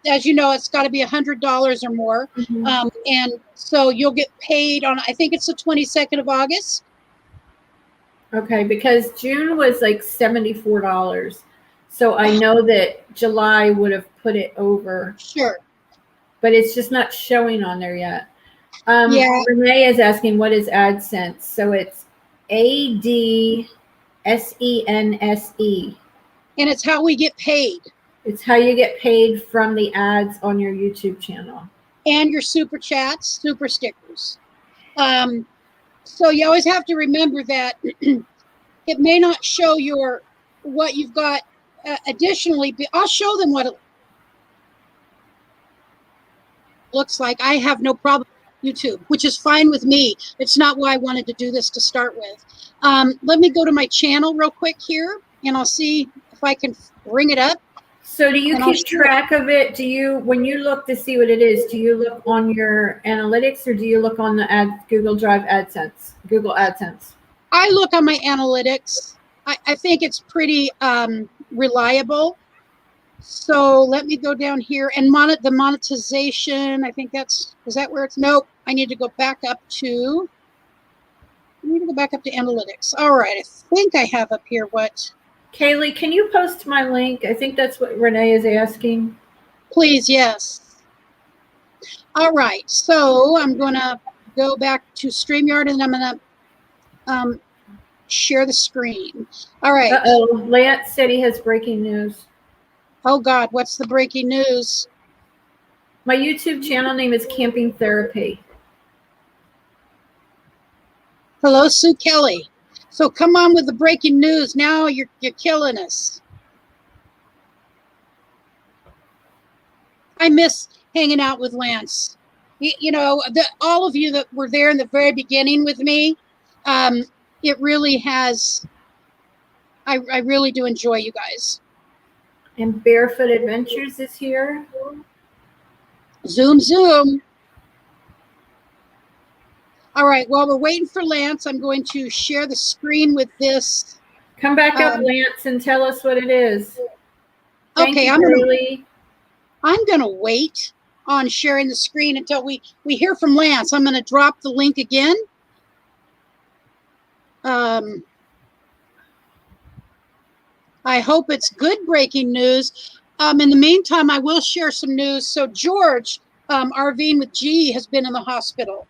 Speaker 1: as you know, it's got to be $100 or more.
Speaker 2: Mhm.
Speaker 1: And so you'll get paid on, I think it's the 22nd of August.
Speaker 2: Okay, because June was like $74. So I know that July would have put it over,
Speaker 1: Sure.
Speaker 2: but it's just not showing on there yet.
Speaker 1: Yeah.
Speaker 2: Renee is asking, what is AdSense? So it's AdSense.
Speaker 1: And it's how we get paid.
Speaker 2: It's how you get paid from the ads on your YouTube channel.
Speaker 1: And your super chats, super stickers. So you always have to remember that it may not show what you've got additionally, but I'll show them what it looks like. I have no problem YouTube, which is fine with me. It's not why I wanted to do this to start with. Let me go to my channel real quick here, and I'll see if I can bring it up.
Speaker 2: So do you
Speaker 1: And I'll
Speaker 2: keep
Speaker 1: share it.
Speaker 2: track of it? Do you, when you look to see what it is, do you look on your analytics or do you look on the Google Drive AdSense, Google AdSense?
Speaker 1: I look on my analytics. I think it's pretty reliable. So let me go down here and the monetization. I think is that where it's, nope. I need to go back up to analytics. All right. I think I have up here what.
Speaker 2: Kaylee, can you post my link? I think that's what Renee is asking.
Speaker 1: Please, yes. All right. So I'm going to go back to StreamYard and I'm going to share the screen. All right.
Speaker 2: Uh-oh, Lance said he has breaking news.
Speaker 1: Oh God, what's the breaking news?
Speaker 2: My YouTube channel name is Camping Therapy.
Speaker 1: Hello, Sue Kelly. So come on with the breaking news. Now you're killing us. I miss hanging out with Lance. You know, all of you that were there in the very beginning with me, it really has, I really do enjoy you guys.
Speaker 2: And Barefoot Adventures is here.
Speaker 1: Zoom, zoom. All right, while we're waiting for Lance, I'm going to share the screen with this.
Speaker 2: Come back up, Lance, and tell us what it is. Thank
Speaker 1: Okay,
Speaker 2: you,
Speaker 1: I'm gonna wait on sharing the screen until we hear from Lance. I'm gonna drop the link again. I hope it's good breaking news. In the meantime, I will share some news. So George, RVing with G, has been in the hospital.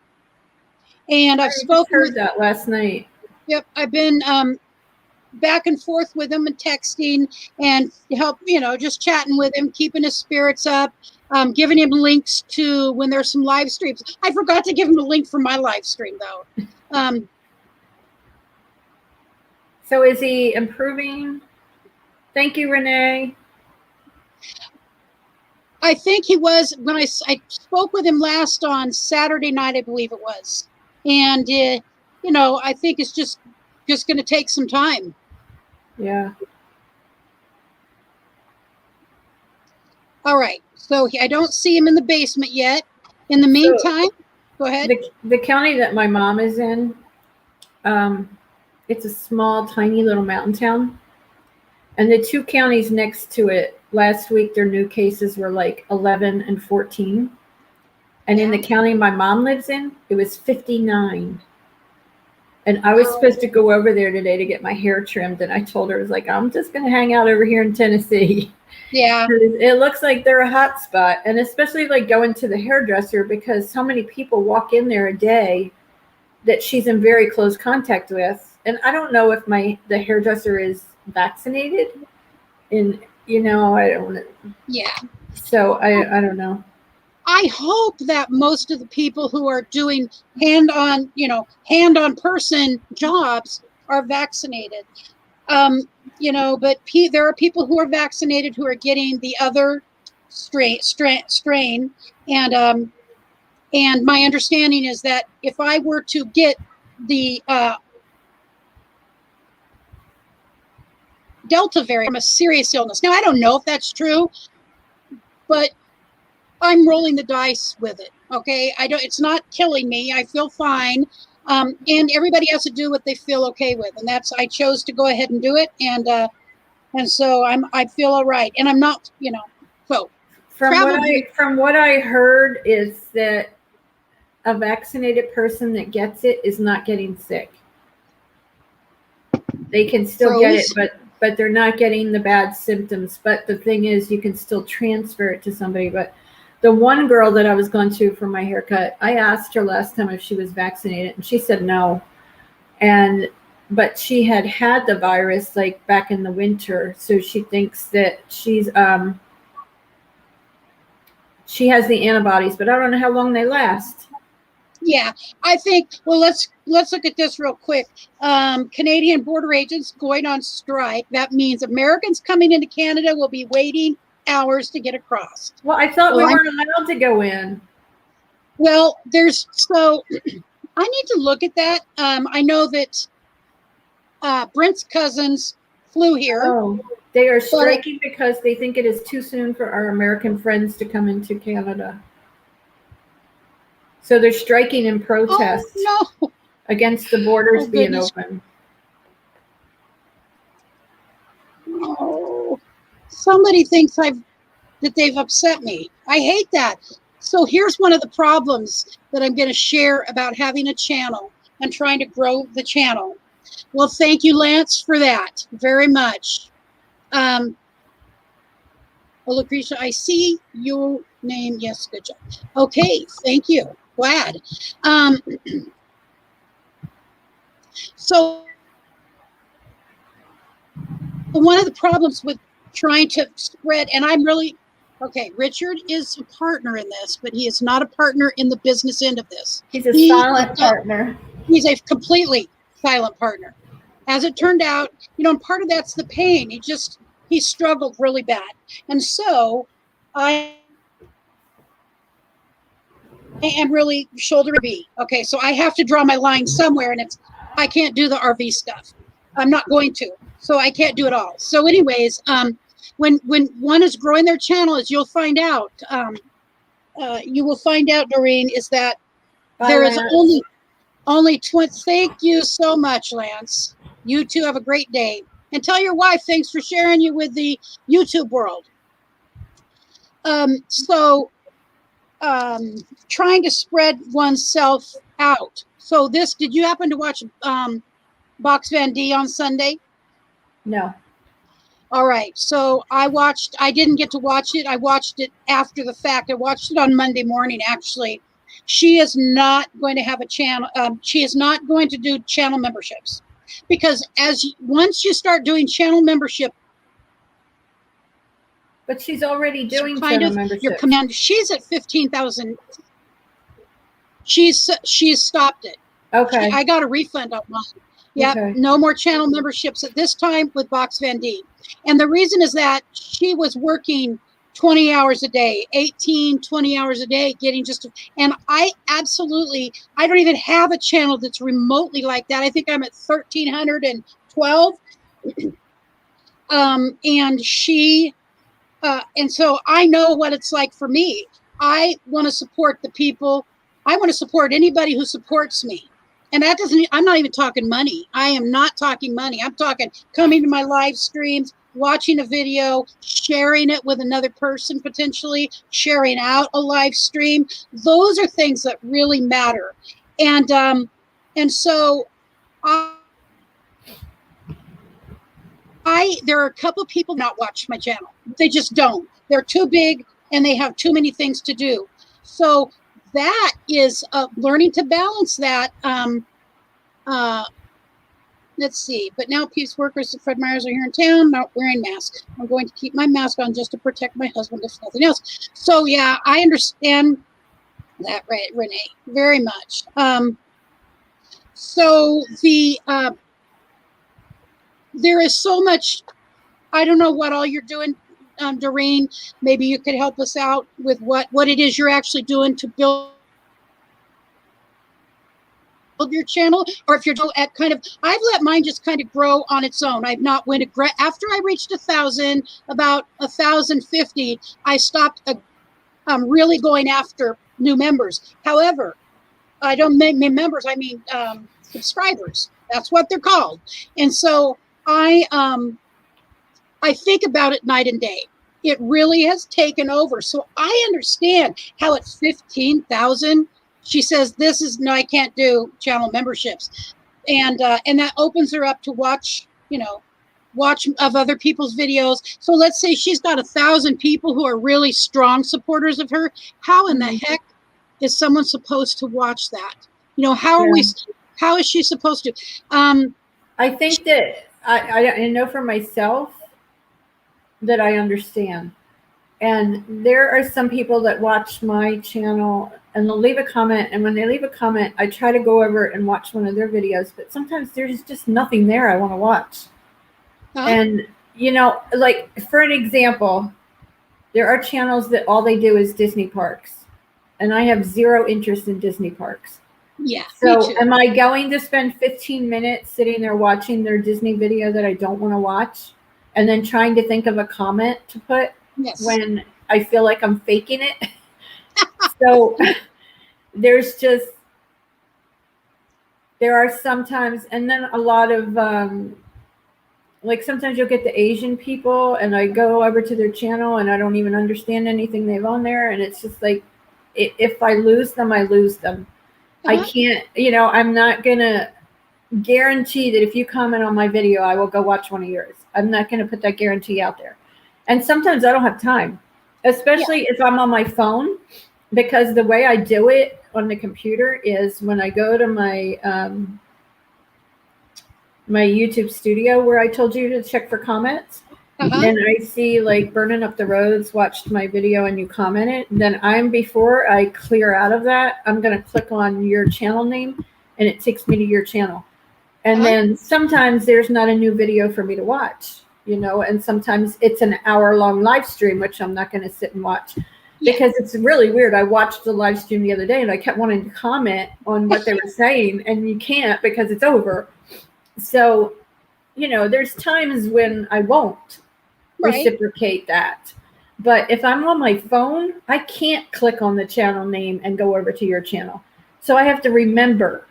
Speaker 1: And I've spoken with
Speaker 2: that last night.
Speaker 1: Yep, I've been back and forth with him and texting and help, just chatting with him, keeping his spirits up, giving him links to when there's some live streams. I forgot to give him a link for my live stream though.
Speaker 2: So is he improving? Thank you, Renee.
Speaker 1: I think he was, when I spoke with him last on Saturday night, I believe it was. And, I think it's just going to take some time.
Speaker 2: Yeah.
Speaker 1: All right. So I don't see him in the basement yet. In the meantime, go ahead.
Speaker 2: The county that my mom is in, it's a small, tiny little mountain town. And the two counties next to it, last week, their new cases were like 11 and 14. And in the county my mom lives in, it was 59. And I was supposed to go over there today to get my hair trimmed. And I told her, I was like, I'm just going to hang out over here in Tennessee.
Speaker 1: Yeah.
Speaker 2: It looks like they're a hot spot. And especially like going to the hairdresser because so many people walk in there a day that she's in very close contact with. And I don't know if the hairdresser is vaccinated. And, I don't.
Speaker 1: Yeah.
Speaker 2: So I don't know.
Speaker 1: I hope that most of the people who are doing hand-on person jobs are vaccinated. But there are people who are vaccinated who are getting the other strain, and my understanding is that if I were to get the Delta variant from a serious illness, now I don't know if that's true, but I'm rolling the dice with it. Okay. It's not killing me. I feel fine. And everybody has to do what they feel okay with. And I chose to go ahead and do it. And so I feel all right. And I'm not, so.
Speaker 2: From what I heard is that a vaccinated person that gets it is not getting sick. They can still get it, but they're not getting the bad symptoms. But the thing is, you can still transfer it to somebody. But the one girl that I was going to for my haircut, I asked her last time if she was vaccinated, and she said no. But she had the virus like back in the winter, so she thinks that she has the antibodies, but I don't know how long they last.
Speaker 1: Yeah, I think. Well, let's look at this real quick. Canadian border agents going on strike. That means Americans coming into Canada will be waiting hours to get across.
Speaker 2: Well, I thought we weren't allowed to go in.
Speaker 1: Well, so I need to look at that. I know that Brent's cousins flew here.
Speaker 2: Oh, they are striking because they think it is too soon for our American friends to come into Canada. So they're striking in protest
Speaker 1: no.
Speaker 2: against the borders being
Speaker 1: Goodness.
Speaker 2: open.
Speaker 1: Oh, somebody thinks that they've upset me. I hate that. So here's one of the problems that I'm going to share about having a channel and trying to grow the channel. Well, thank you, Lance, for that very much. Well, Lucretia, I see your name. Yes, good job. Okay, thank you. Glad. So one of the problems with trying to spread, and I'm really, okay, Richard is a partner in this, but he is not a partner in the business end of this.
Speaker 2: He's a silent partner.
Speaker 1: He's a completely silent partner. As it turned out, and part of that's the pain. He struggled really bad. And so I am really shoulder B. Okay, so I have to draw my line somewhere, and I can't do the RV stuff. I'm not going to. So I can't do it all. So anyways, when one is growing their channel, as you'll find out, Doreen, is that there is only 20. Thank you so much, Lance. You two have a great day. And tell your wife thanks for sharing you with the YouTube world. Trying to spread oneself out. So did you happen to watch Box Van D on Sunday?
Speaker 2: No.
Speaker 1: All right. So I didn't get to watch it. I watched it after the fact. I watched it on Monday morning, actually. She is not going to have a channel. She is not going to do channel memberships because once you start doing channel membership.
Speaker 2: But she's already doing channel membership.
Speaker 1: Your command. She's at 15,000. She's stopped it.
Speaker 2: Okay.
Speaker 1: I got a refund on mine. Yep, okay. No more channel memberships at this time with Box Van D. And the reason is that she was working 20 hours a day, 18, 20 hours a day, and I don't even have a channel that's remotely like that. I think I'm at 1,312. And so I know what it's like for me. I want to support the people. I want to support anybody who supports me. And I'm not even talking money. I am not talking money. I'm talking coming to my live streams, watching a video, sharing it with another person, potentially sharing out a live stream. Those are things that really matter. And so there are a couple of people not watch my channel. They just don't. They're too big and they have too many things to do. So that is learning to balance that. Let's see. But now Peace Workers and Fred Meyers are here in town, not wearing masks. I'm going to keep my mask on just to protect my husband, if nothing else. So yeah, I understand that, right, Renee, very much. So there is so much. I don't know what all you're doing, Doreen. Maybe you could help us out with what it is you're actually doing to build your channel, or if you're at I've let mine just kind of grow on its own. I've not went after I reached 1,000, about 1,050. I stopped really going after new members. However, I don't mean members. I mean subscribers. That's what they're called. And so I think about it night and day. It really has taken over. So I understand how at 15,000. She says, no, I can't do channel memberships. And that opens her up to watch of other people's videos. So let's say she's got 1,000 people who are really strong supporters of her. How in the heck is someone supposed to watch that? How is she supposed to?
Speaker 2: I think that I know for myself that I understand. And there are some people that watch my channel and they'll leave a comment. And when they leave a comment, I try to go over and watch one of their videos. But sometimes there's just nothing there I want to watch. Uh-huh. And, like for an example, there are channels that all they do is Disney parks. and I have zero interest in Disney parks.
Speaker 1: Yeah,
Speaker 2: So
Speaker 1: me too.
Speaker 2: am I going to spend 15 minutes sitting there watching their Disney video that I don't want to watch and then trying to think of a comment to put
Speaker 1: Yes.
Speaker 2: when I feel like I'm faking it? So there's just, there are sometimes, and then a lot of, like sometimes you'll get the Asian people and I go over to their channel and I don't even understand anything they've on there. And it's just like, if I lose them, I lose them. I can't, I'm not going to guarantee that if you comment on my video, I will go watch one of yours. I'm not going to put that guarantee out there. And sometimes I don't have time, especially if I'm on my phone, because the way I do it on the computer is when I go to my, my YouTube studio where I told you to check for comments. And I see like Burning Up the Roads watched my video and you commented, then before I clear out of that, I'm going to click on your channel name and it takes me to your channel. And then sometimes there's not a new video for me to watch, and sometimes it's an hour-long live stream, which I'm not going to sit and watch because it's really weird. I watched the live stream the other day and I kept wanting to comment on what they were saying and you can't because it's over. So, there's times when I won't reciprocate that. But if I'm on my phone, I can't click on the channel name and go over to your channel. So I have to remember,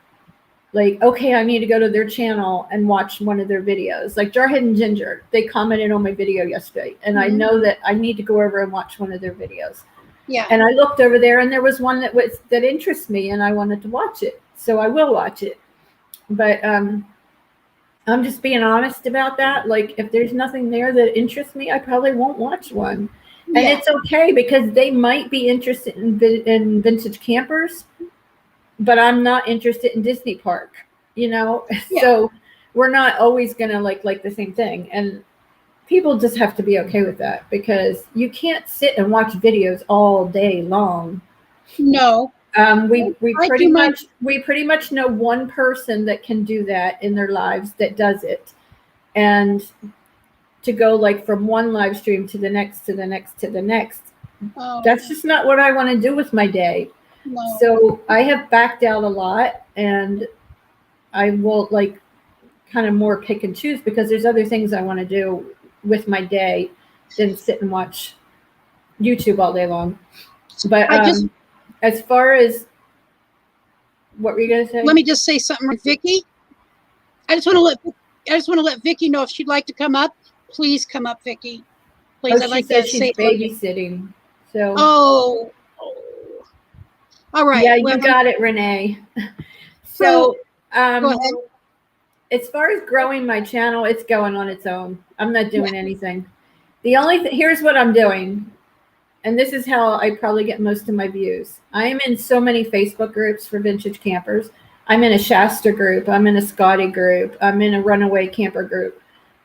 Speaker 2: like, okay, I need to go to their channel and watch one of their videos. Like Jarhead and Ginger, they commented on my video yesterday. And I know that I need to go over and watch one of their videos. Yeah. And I looked over there and there was one that interests me and I wanted to watch it. So I will watch it. But I'm just being honest about that. Like, if there's nothing there that interests me, I probably won't watch one. And it's okay because they might be interested in vintage campers, but I'm not interested in Disney Park, So we're not always going to like the same thing. And people just have to be okay with that because you can't sit and watch videos all day long.
Speaker 1: No.
Speaker 2: We pretty much know one person that can do that in their lives that does it, and to go like from one live stream to the next to the next to the next, that's just not what I want to do with my day. No. So I have backed out a lot, and I will like kind of more pick and choose because there's other things I want to do with my day than sit and watch YouTube all day long. But as far as what were you gonna say?
Speaker 1: Let me just say something, Vicky. I just want to let Vicky know if she'd like to come up. Please come up, Vicky. Please, I'd like to say
Speaker 2: babysitting. So.
Speaker 1: Oh. All right.
Speaker 2: Yeah, you got it, Renee. So,
Speaker 1: go ahead.
Speaker 2: As far as growing my channel, it's going on its own. I'm not doing anything. The only here's what I'm doing. And this is how I probably get most of my views. I am in so many Facebook groups for vintage campers. I'm in a Shasta group. I'm in a Scotty group. I'm in a runaway camper group.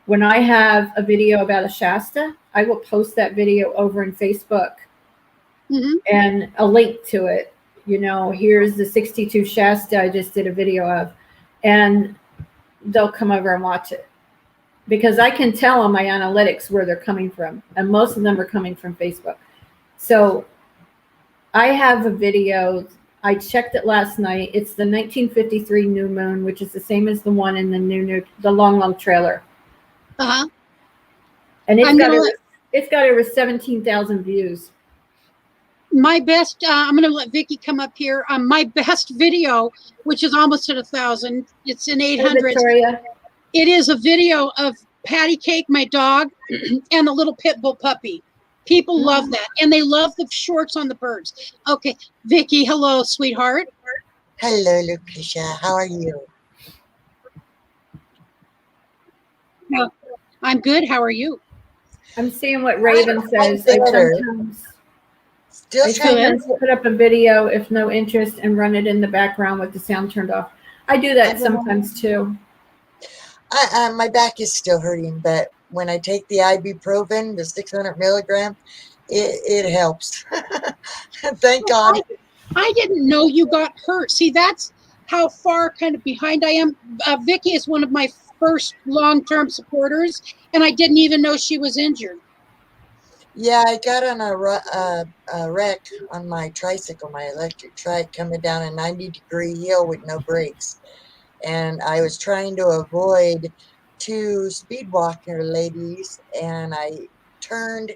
Speaker 2: When I have a video about a Shasta, I will post that video over in Facebook and a link to it. Here's the 62 Shasta I just did a video of. And they'll come over and watch it. Because I can tell on my analytics where they're coming from. And most of them are coming from Facebook. So I have a video. I checked it last night. It's the 1953 new moon, which is the same as the one in the long trailer. And it's got over 17,000 views.
Speaker 1: My best, I'm going to let Vicky come up here. My best video, which is almost at 1,000. It's in 800. It is a video of Patty Cake, my dog, and the little pit bull puppy. People love that, and they love the shorts on the birds. Okay, Vicky, hello, sweetheart.
Speaker 4: Hello, Lucretia. How are you?
Speaker 1: I'm good. How are you?
Speaker 2: I'm seeing what Raven says. I sometimes put up a video if no interest and run it in the background with the sound turned off. I do that sometimes too.
Speaker 4: My back is still hurting, but when I take the ibuprofen, the 600 milligram, it helps. Thank God.
Speaker 1: I didn't know you got hurt. See, that's how far kind of behind I am. Vicky is one of my first long-term supporters, and I didn't even know she was injured.
Speaker 4: Yeah, I got on a wreck on my tricycle, my electric trike, coming down a 90-degree hill with no brakes. And I was trying to avoid two speed walker ladies, and I turned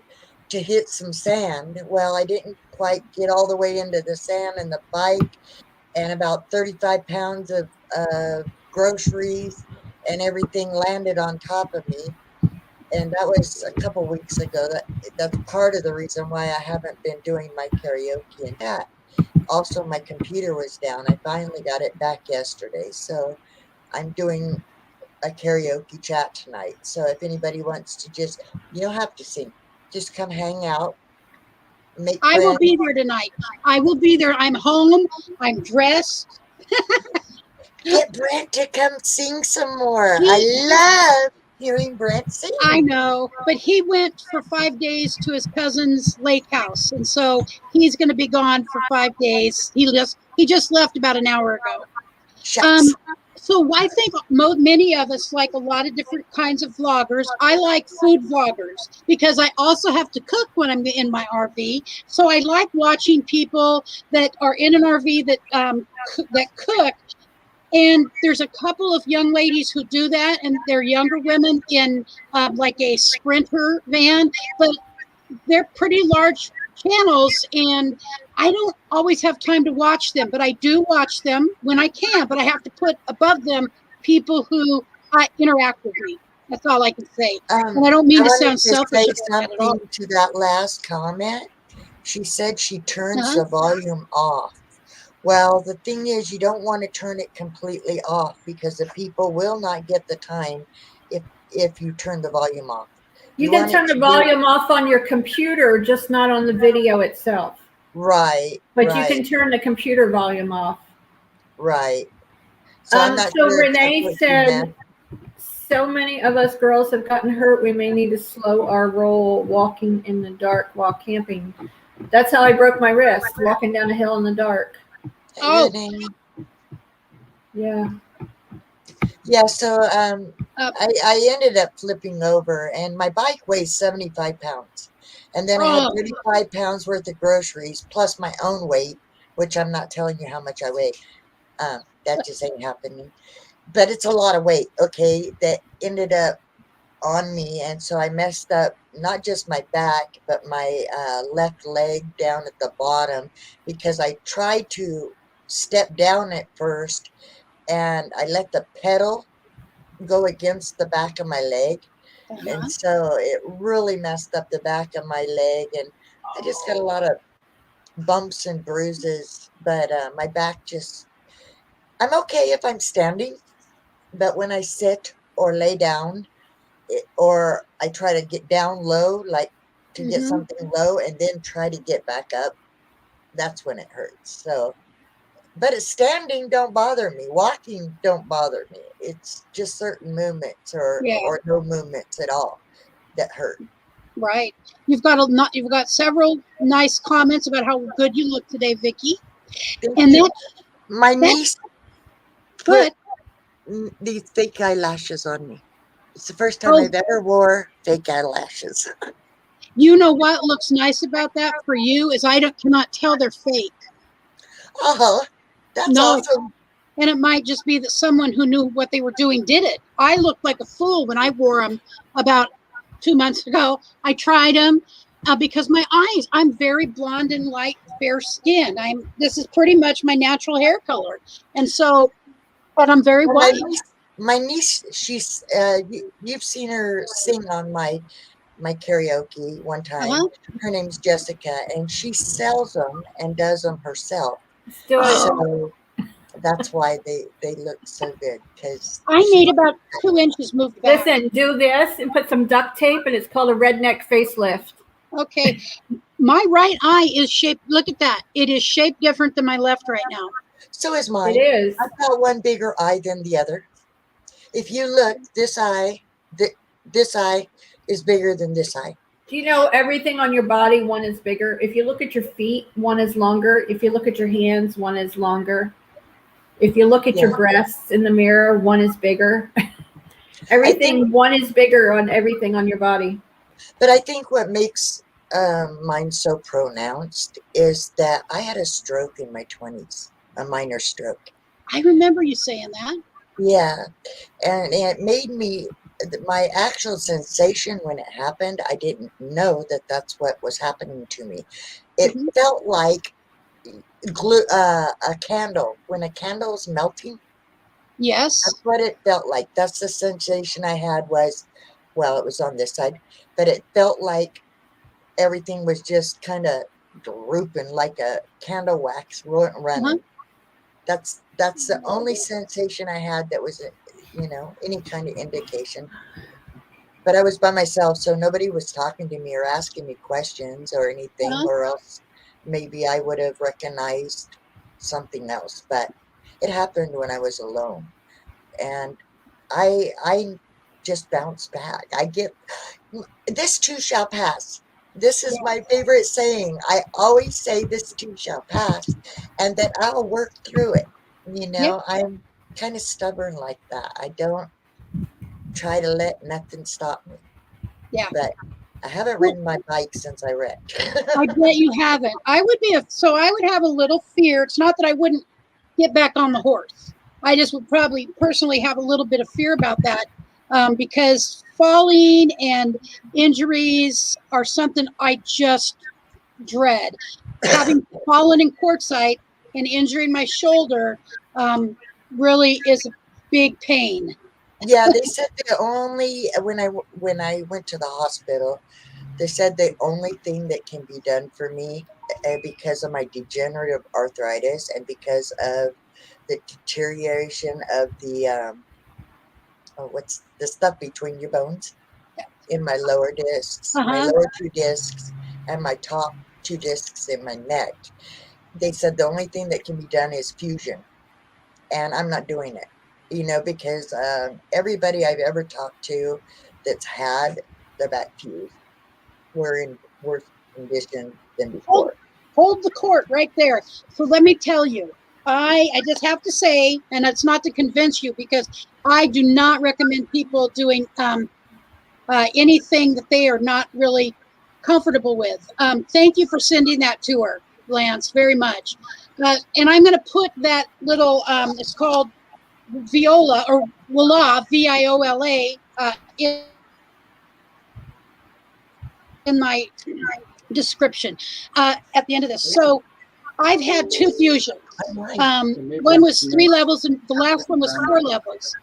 Speaker 4: to hit some sand. Well, I didn't quite get all the way into the sand, and the bike and about 35 pounds of groceries and everything landed on top of me. And that was a couple weeks ago. That's part of the reason why I haven't been doing my karaoke and that. Also, my computer was down. I finally got it back yesterday, so I'm doing a karaoke chat tonight. So if anybody wants to just, you don't have to sing, just come hang out, make
Speaker 1: I will
Speaker 4: friends.
Speaker 1: be there tonight. I will be there. I'm home. I'm dressed.
Speaker 4: Get Brent to come sing some more.
Speaker 1: He,
Speaker 4: I love hearing Brent
Speaker 1: I
Speaker 4: sing.
Speaker 1: know, but he went for 5 days to his cousin's lake house, and so he's going to be gone for 5 days. He just left about an hour ago.
Speaker 4: Shucks.
Speaker 1: Um, so I think many of us like a lot of different kinds of vloggers. I like food vloggers because I also have to cook when I'm in my RV. So I like watching people that are in an RV that cook. And there's a couple of young ladies who do that, and they're younger women in like a Sprinter van, but they're pretty large channels, and I don't always have time to watch them, but I do watch them when I can. But I have to put above them people who interact with me. That's all I can say. And I don't
Speaker 4: I
Speaker 1: mean to
Speaker 4: wanted
Speaker 1: sound
Speaker 4: to
Speaker 1: selfish
Speaker 4: say
Speaker 1: about that at all.
Speaker 4: something to that last comment. She said she turns
Speaker 1: Uh-huh.
Speaker 4: the volume off. Well, the thing is, you don't want to turn it completely off because the people will not get the time if you turn the volume off.
Speaker 2: You
Speaker 4: You
Speaker 2: can
Speaker 4: want it
Speaker 2: turn the
Speaker 4: to be
Speaker 2: volume off on your computer, just not on the video itself.
Speaker 4: right,
Speaker 2: But you can
Speaker 4: right,
Speaker 2: turn the computer volume off.
Speaker 4: right. So I'm not
Speaker 2: So
Speaker 4: sure if that's
Speaker 2: Renee
Speaker 4: what she
Speaker 2: said,
Speaker 4: meant.
Speaker 2: so many of us girls have gotten hurt, we may need to slow our roll walking in the dark while camping. That's how I broke my wrist, walking down a hill in the dark.
Speaker 1: Oh,
Speaker 4: Renee.
Speaker 2: Yeah.
Speaker 4: Yeah, so
Speaker 1: uh,
Speaker 4: I ended up flipping over, and my bike weighs 75 pounds. And then I had
Speaker 1: oh,
Speaker 4: 35 pounds worth of groceries plus my own weight, which I'm not telling you how much I weigh. That just ain't happening. But it's a lot of weight, okay, that ended up on me. And so I messed up not just my back, but my left leg down at the bottom because I tried to step down at first and I let the pedal go against the back of my leg. And
Speaker 1: uh-huh.
Speaker 4: so it really messed up the back of my leg. And I just got a lot of bumps and bruises. But my back just, I'm okay if I'm standing. But when I sit or lay down, or I try to get down low, like to get
Speaker 1: Mm-hmm.
Speaker 4: something low and then try to get back up, that's when it hurts. So, but it's standing don't bother me. Walking don't bother me. It's just certain movements
Speaker 1: Yeah,
Speaker 4: or no movements at all that hurt.
Speaker 1: right. You've got several nice comments about how good you look today, Vicky.
Speaker 4: Thank
Speaker 1: And
Speaker 4: you. My
Speaker 1: that's
Speaker 4: niece put
Speaker 1: good.
Speaker 4: these fake eyelashes on me. It's the first time
Speaker 1: Oh,
Speaker 4: I've ever wore fake eyelashes.
Speaker 1: you know what looks nice about that for you is cannot tell they're fake.
Speaker 4: Oh, that's
Speaker 1: No,
Speaker 4: awesome.
Speaker 1: and it might just be that someone who knew what they were doing did it. I looked like a fool when I wore them about 2 months ago. I tried them because my eyes. I'm very blonde and light, fair skinned. This is pretty much my natural hair color, and so, but I'm very
Speaker 4: Well,
Speaker 1: white.
Speaker 4: my niece, she's you've seen her sing on my karaoke one time.
Speaker 1: Uh-huh.
Speaker 4: Her name's Jessica, and she sells them and does them herself.
Speaker 2: Let's do it.
Speaker 4: So that's why they look so good because
Speaker 1: I
Speaker 4: she.
Speaker 1: need about 2 inches moved back.
Speaker 2: Listen, do this and put some duct tape, and it's called a redneck facelift.
Speaker 1: Okay, my right eye is shaped. Look at that. It is shaped different than my left right now.
Speaker 4: So is
Speaker 2: It
Speaker 4: mine.
Speaker 2: is.
Speaker 4: I've got one bigger eye than the other. If you look, this eye is bigger than this eye.
Speaker 2: Do you know everything on your body, one is bigger? If you look at your feet, one is longer. If you look at your hands, one is longer. If you look at your
Speaker 4: Yeah.
Speaker 2: breasts in the mirror, one is bigger.
Speaker 4: I think,
Speaker 2: One is bigger on everything on your body.
Speaker 4: but I think what makes mine's so pronounced is that I had a stroke in my 20s, a minor stroke.
Speaker 1: I remember you saying that.
Speaker 4: Yeah, and it made me, my actual sensation when it happened, I didn't know that that's what was happening to me. It
Speaker 1: Mhm.
Speaker 4: felt like glue, a candle. When a candle is melting,
Speaker 1: Yes.
Speaker 4: that's what it felt like. That's the sensation I had was, well, it was on this side, but it felt like everything was just kind of drooping like a candle wax
Speaker 1: Uh-huh.
Speaker 4: running. That's the only sensation I had that was, any kind of indication. But I was by myself, so nobody was talking to me or asking me questions or anything,
Speaker 1: Uh-huh.
Speaker 4: or else maybe I would have recognized something else. But it happened when I was alone, and I just bounced back. I get, this too shall pass. This is my favorite saying. I always say this too shall pass, and that I'll work through it.
Speaker 1: Yep.
Speaker 4: I'm kind of stubborn like that. I don't try to let nothing stop me.
Speaker 1: Yeah.
Speaker 4: But I haven't
Speaker 1: Well,
Speaker 4: ridden my bike since I wrecked.
Speaker 1: I bet you haven't. I would be so I would have a little fear. It's not that I wouldn't get back on the horse. I just would probably personally have a little bit of fear about that, because falling and injuries are something I just dread. Having fallen in quartzite and injuring my shoulder, really is a big pain.
Speaker 4: Yeah, they said the only, when I went to the hospital, they said the only thing that can be done for me, because of my degenerative arthritis and because of the deterioration of the, what's the stuff between your bones in my lower discs, my
Speaker 1: Uh-huh.
Speaker 4: lower two discs, and my top two discs in my neck. They said the only thing that can be done is fusion, and I'm not doing it, because everybody I've ever talked to that's had their back fused were in worse condition than
Speaker 1: hold,
Speaker 4: before.
Speaker 1: hold the court right there. So let me tell you, I just have to say, and it's not to convince you, because I do not recommend people doing anything that they are not really comfortable with. Thank you for sending that to her, Lance, very much. And I'm going to put that little, it's called VIOLA or VIOLA, VIOLA, in my description at the end of this. So I've had 2 fusions.
Speaker 4: I'm right.
Speaker 1: One was 3 levels, and the last one was 4 levels.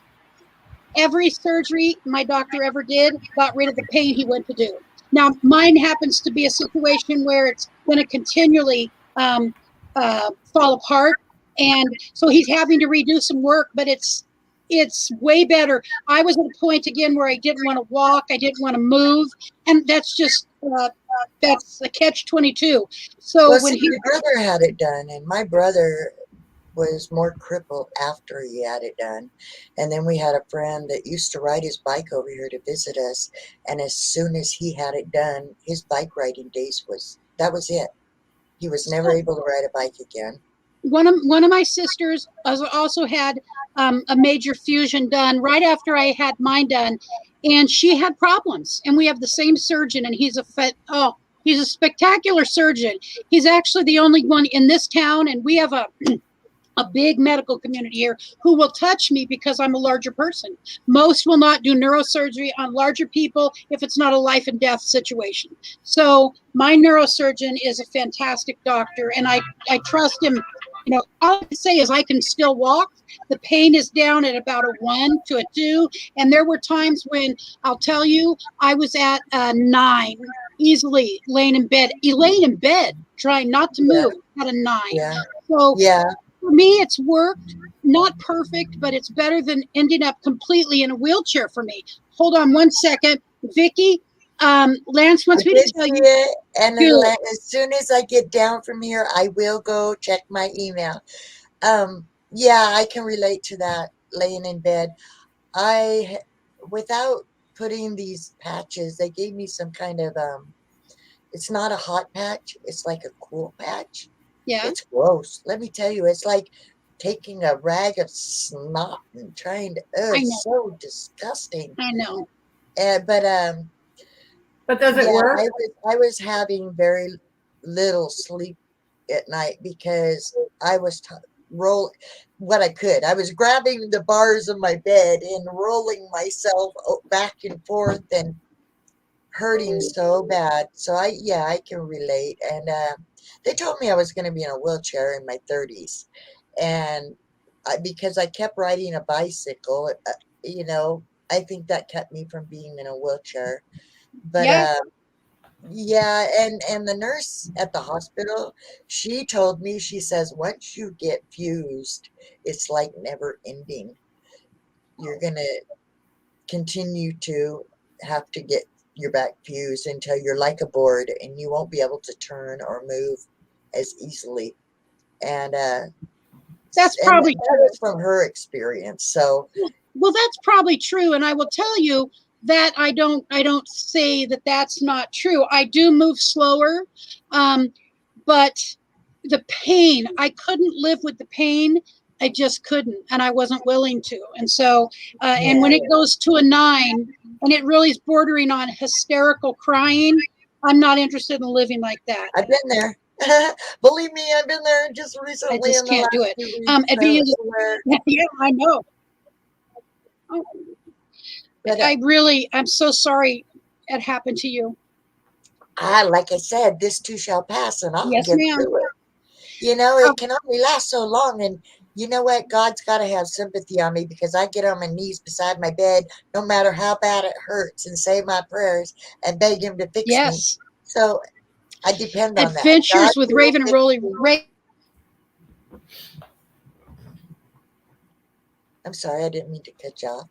Speaker 1: Every surgery my doctor ever did got rid of the pain he went to do. Now, mine happens to be a situation where it's going to continually fall apart, and so he's having to redo some work. But it's way better. I was at a point again where I didn't want to walk, I didn't want to move, and that's a catch-22. So
Speaker 4: Well,
Speaker 1: when
Speaker 4: see,
Speaker 1: he,
Speaker 4: my brother had it done, and my brother was more crippled after he had it done. And then we had a friend that used to ride his bike over here to visit us, and as soon as he had it done, his bike riding days that was it. He was never able to ride a bike again.
Speaker 1: one of my sisters also had a major fusion done right after I had mine done, and she had problems. And we have the same surgeon, and he's a spectacular surgeon. He's actually the only one in this town, and we have a big medical community here who will touch me because I'm a larger person. Most will not do neurosurgery on larger people if it's not a life and death situation. So my neurosurgeon is a fantastic doctor, and I trust him. All I can say is I can still walk. The pain is down at about a 1 to a 2. And there were times when, I'll tell you, I was at a 9, easily laying in bed, trying not to
Speaker 4: Yeah,
Speaker 1: move at a 9.
Speaker 4: yeah,
Speaker 1: So
Speaker 4: yeah.
Speaker 1: for me, it's worked. Not perfect, but it's better than ending up completely in a wheelchair for me. Hold on one second. Vicky, Lance
Speaker 4: I
Speaker 1: wants me to
Speaker 4: did
Speaker 1: tell
Speaker 4: see
Speaker 1: you,
Speaker 4: it, and then
Speaker 1: good.
Speaker 4: as soon as I get down from here, I will go check my email. Yeah, I can relate to that. Laying in bed, I, without putting these patches, they gave me some kind of It's not a hot patch. It's like a cool patch.
Speaker 1: Yeah,
Speaker 4: It's gross. Let me tell you, it's like taking a rag of snot and trying to.
Speaker 1: I
Speaker 4: It's
Speaker 1: know.
Speaker 4: so disgusting.
Speaker 1: I know.
Speaker 4: But
Speaker 2: But does it work?
Speaker 4: I was having very little sleep at night because I was roll what I could. I was grabbing the bars of my bed and rolling myself back and forth and hurting so bad. So I can relate. And they told me I was going to be in a wheelchair in my 30s, and because I kept riding a bicycle, you know, I think that kept me from being in a wheelchair. But
Speaker 1: Yeah.
Speaker 4: yeah, and the nurse at the hospital, she told me, she says, once you get fused, it's like never ending. You're gonna continue to have to get your back fused until you're like a board and you won't be able to turn or move as easily. And
Speaker 1: That's probably
Speaker 4: that
Speaker 1: true.
Speaker 4: was from her experience. So
Speaker 1: Well, that's probably true, and I will tell you that I don't say that that's not true. I do move slower, but the pain, I couldn't live with the pain. I just couldn't, and I wasn't willing to. And so, and when
Speaker 4: yeah,
Speaker 1: it goes to a 9, and it really is bordering on hysterical crying, I'm not interested in living like that.
Speaker 4: I've been there. Believe me, I've been there just
Speaker 1: I
Speaker 4: recently
Speaker 1: just
Speaker 4: in the
Speaker 1: can't do
Speaker 4: last
Speaker 1: it.
Speaker 4: 2 weeks.
Speaker 1: And
Speaker 4: I
Speaker 1: being,
Speaker 4: was somewhere,
Speaker 1: yeah, I know.
Speaker 4: but
Speaker 1: I'm so sorry it happened to you.
Speaker 4: like I said, this too shall pass, and I'll
Speaker 1: Yes,
Speaker 4: get
Speaker 1: ma'am.
Speaker 4: through it. You know, it can only last so long, and you know what? God's got to have sympathy on me because I get on my knees beside my bed, no matter how bad it hurts, and say my prayers and beg Him to fix me.
Speaker 1: Yes.
Speaker 4: So I depend on that.
Speaker 1: Adventures
Speaker 4: God
Speaker 1: with
Speaker 4: will
Speaker 1: Raven and
Speaker 4: fix
Speaker 1: Rolly.
Speaker 4: me. I'm sorry, I didn't mean to cut you off.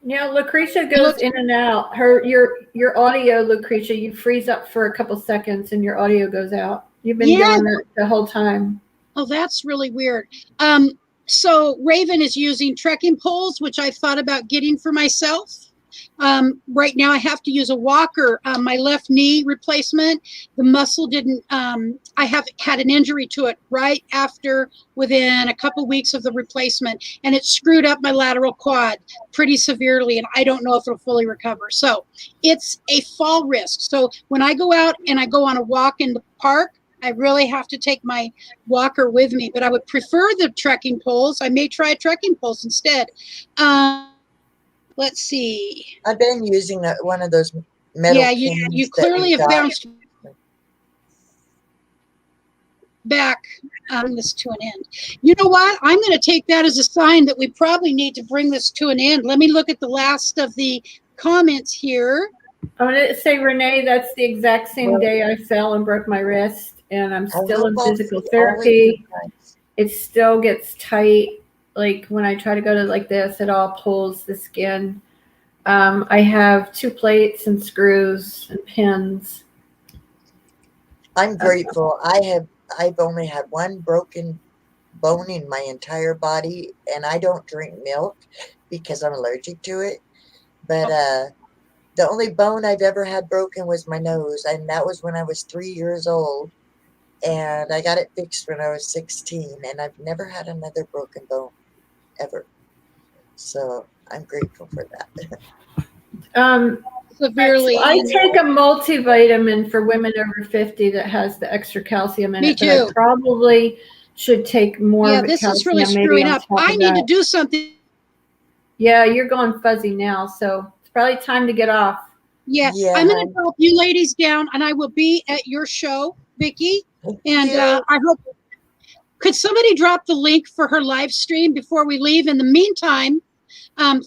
Speaker 2: Yeah, Lucretia goes in and out. Your audio, Lucretia, you freeze up for a couple seconds and your audio goes out. You've been doing that the whole time.
Speaker 1: Oh, that's really weird. So Raven is using trekking poles, which I thought about getting for myself. Right now I have to use a walker. My left knee replacement, the muscle didn't, I have had an injury to it right after, within a couple weeks of the replacement, and it screwed up my lateral quad pretty severely, and I don't know if it'll fully recover. So it's a fall risk. So when I go out and I go on a walk in the park, I really have to take my walker with me, but I would prefer the trekking poles. I may try trekking poles instead. Let's see.
Speaker 4: I've been using one of those metal canes.
Speaker 1: You clearly have bounced back on this to an end. You know what? I'm going to take that as a sign that we probably need to bring this to an end. Let me look at the last of the comments here.
Speaker 2: I want to say, Renee, that's the exact same day I fell and broke my wrist, and I'm still in physical therapy. It still gets tight. Like when I try to go to like this, it all pulls the skin. I have 2 plates and screws and pins.
Speaker 4: I'm grateful. I've only had one broken bone in my entire body, and I don't drink milk because I'm allergic to it. But the only bone I've ever had broken was my nose, and that was when I was 3 years old. And I got it fixed when I was 16, and I've never had another broken bone ever. So I'm grateful for that.
Speaker 1: Severely.
Speaker 2: I take a multivitamin for women over 50 that has the extra calcium in
Speaker 1: Me
Speaker 2: it.
Speaker 1: too.
Speaker 2: But I probably should take more.
Speaker 1: Yeah, this is really screwing up. I need to do something.
Speaker 2: Yeah, you're going fuzzy now, so it's probably time to get off.
Speaker 1: Yeah. I'm going to help you ladies down, and I will be at your show, Vicki. And I hope, could somebody drop the link for her live stream before we leave? In the meantime,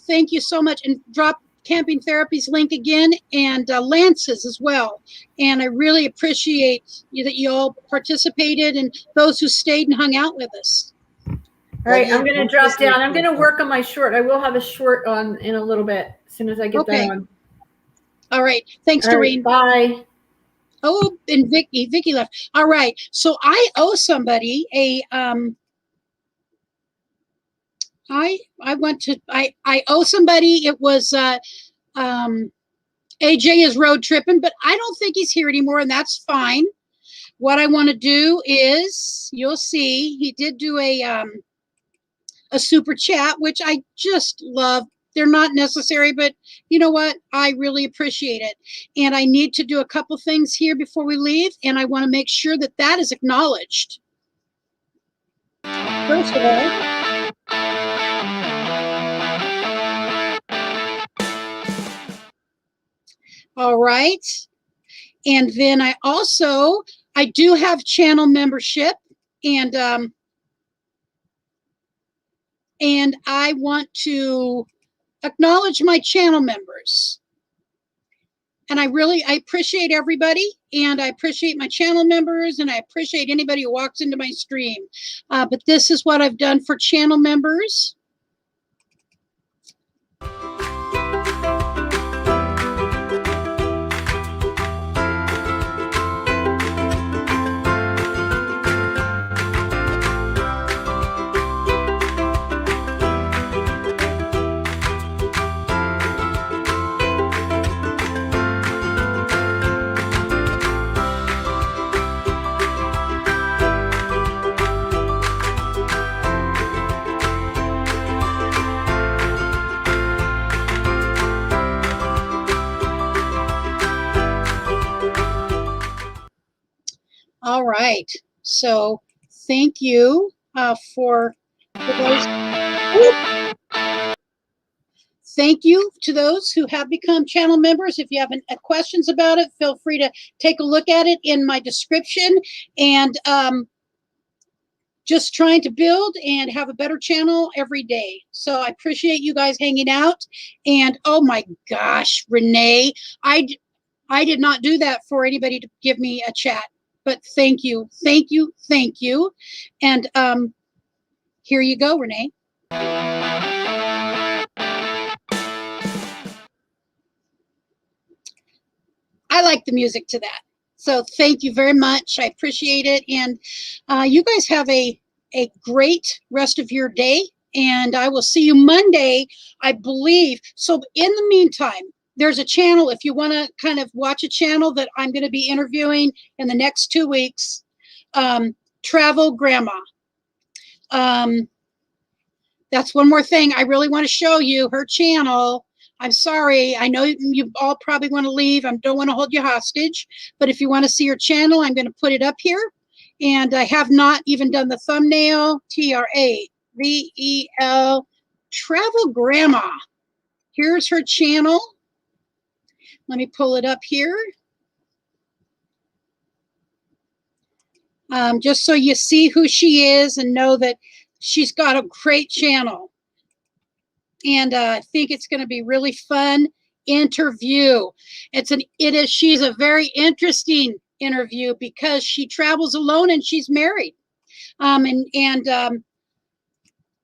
Speaker 1: thank you so much, and drop Camping Therapy's link again, and Lance's as well. And I really appreciate that you all participated and those who stayed and hung out with us.
Speaker 2: All right, I'm going to drop down. I'm going to work on my short. I will have a short on in a little bit as soon as I get that on.
Speaker 1: All right. Thanks, Doreen.
Speaker 2: Bye.
Speaker 1: Oh, and Vicki left. All right. So I owe somebody a I owe somebody. It was AJ is road tripping, but I don't think he's here anymore, and that's fine. What I want to do is, you'll see, he did do a super chat, which I just love. they're not necessary, but you know what? I really appreciate it. And I need to do a couple things here before we leave, and I want to make sure that that is acknowledged. First of all right. And then I do have channel membership, and I want to acknowledge my channel members. And I appreciate everybody, and I appreciate my channel members, and I appreciate anybody who walks into my stream. But this is what I've done for channel members. All right. So thank you for those. Thank you to those who have become channel members. If you have any questions about it, feel free to take a look at it in my description. And just trying to build and have a better channel every day. So I appreciate you guys hanging out. And oh my gosh, Renee, I did not do that for anybody to give me a chat. But thank you, thank you, thank you. And here you go, Renee. I like the music to that. So thank you very much. I appreciate it. And you guys have a great rest of your day. And I will see you Monday, I believe. So in the meantime, there's a channel, if you want to kind of watch a channel that I'm going to be interviewing in the next 2 weeks, Travel Grandma. That's one more thing I really want to show you, her channel. I'm sorry, I know you all probably want to leave. I don't want to hold you hostage, but if you want to see her channel, I'm going to put it up here. And I have not even done the thumbnail, TRAVEL, Travel Grandma. Here's her channel. Let me pull it up here. Just so you see who she is and know that she's got a great channel. And I think it's going to be really fun interview. She's a very interesting interview because she travels alone and she's married.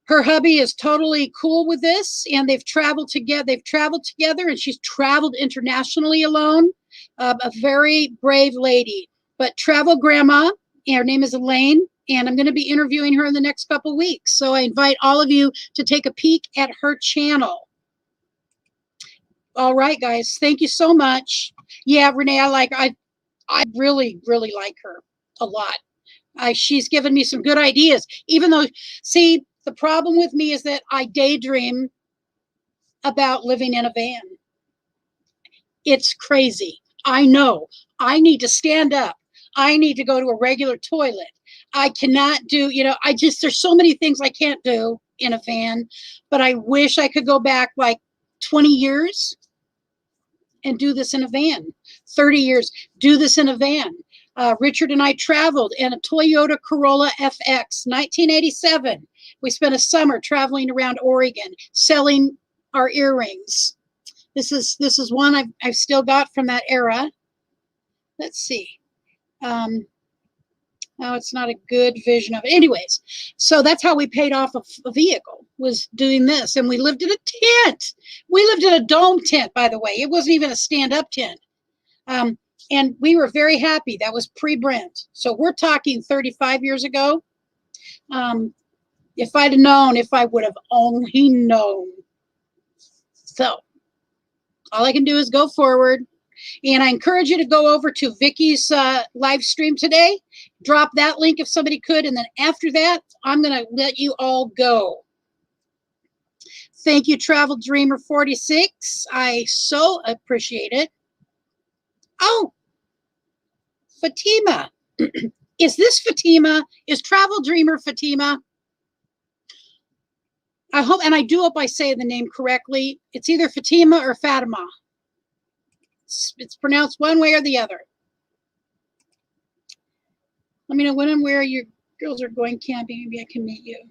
Speaker 1: Her hubby is totally cool with this, and they've traveled together. And she's traveled internationally alone. A very brave lady. But Travel Grandma, and her name is Elaine, and I'm going to be interviewing her in the next couple weeks. So I invite all of you to take a peek at her channel. All right, guys. Thank you so much. Yeah, Renee, I really, really like her a lot. She's given me some good ideas, even though, see, the problem with me is that I daydream about living in a van. It's crazy. I know. I need to stand up. I need to go to a regular toilet. I cannot do, there's so many things I can't do in a van, but I wish I could go back like 20 years and do this in a van. 30 years, do this in a van. Richard and I traveled in a Toyota Corolla FX, 1987. We spent a summer traveling around Oregon, selling our earrings. This is one I've still got from that era. Let's see. No, it's not a good vision of it. Anyways, so that's how we paid off a vehicle, was doing this. And we lived in a tent. We lived in a dome tent, by the way. It wasn't even a stand-up tent. And we were very happy. That was pre-Brent. So we're talking 35 years ago. If I'd have known, if I would have only known. So all I can do is go forward. And I encourage you to go over to Vicky's live stream today. Drop that link if somebody could. And then after that, I'm going to let you all go. Thank you, Travel Dreamer 46. I so appreciate it. Oh, Fatima. Is this Fatima? Is Travel Dreamer Fatima? I hope, and I do hope I say the name correctly. It's either Fatima or Fatima. It's pronounced one way or the other. Let me know when and where your girls are going camping. Maybe I can meet you.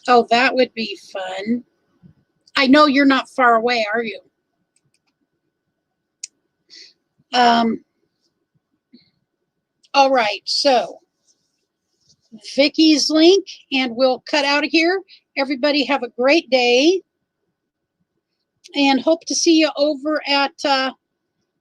Speaker 1: Oh, that would be fun. I know you're not far away, are you? All right, so Vicky's link, and we'll cut out of here. Everybody have a great day, and hope to see you over at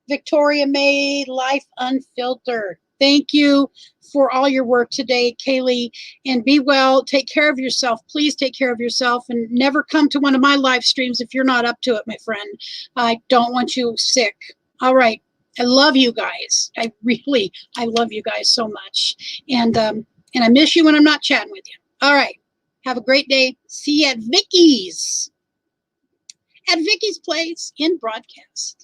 Speaker 1: Victoria May Life Unfiltered. Thank you for all your work today, Kaylee, and be well. Take care of yourself. Please take care of yourself, and never come to one of my live streams if you're not up to it, my friend. I don't want you sick. All right. I love you guys. I love you guys so much. And I miss you when I'm not chatting with you. All right. Have a great day. See you at Vicky's place in broadcast.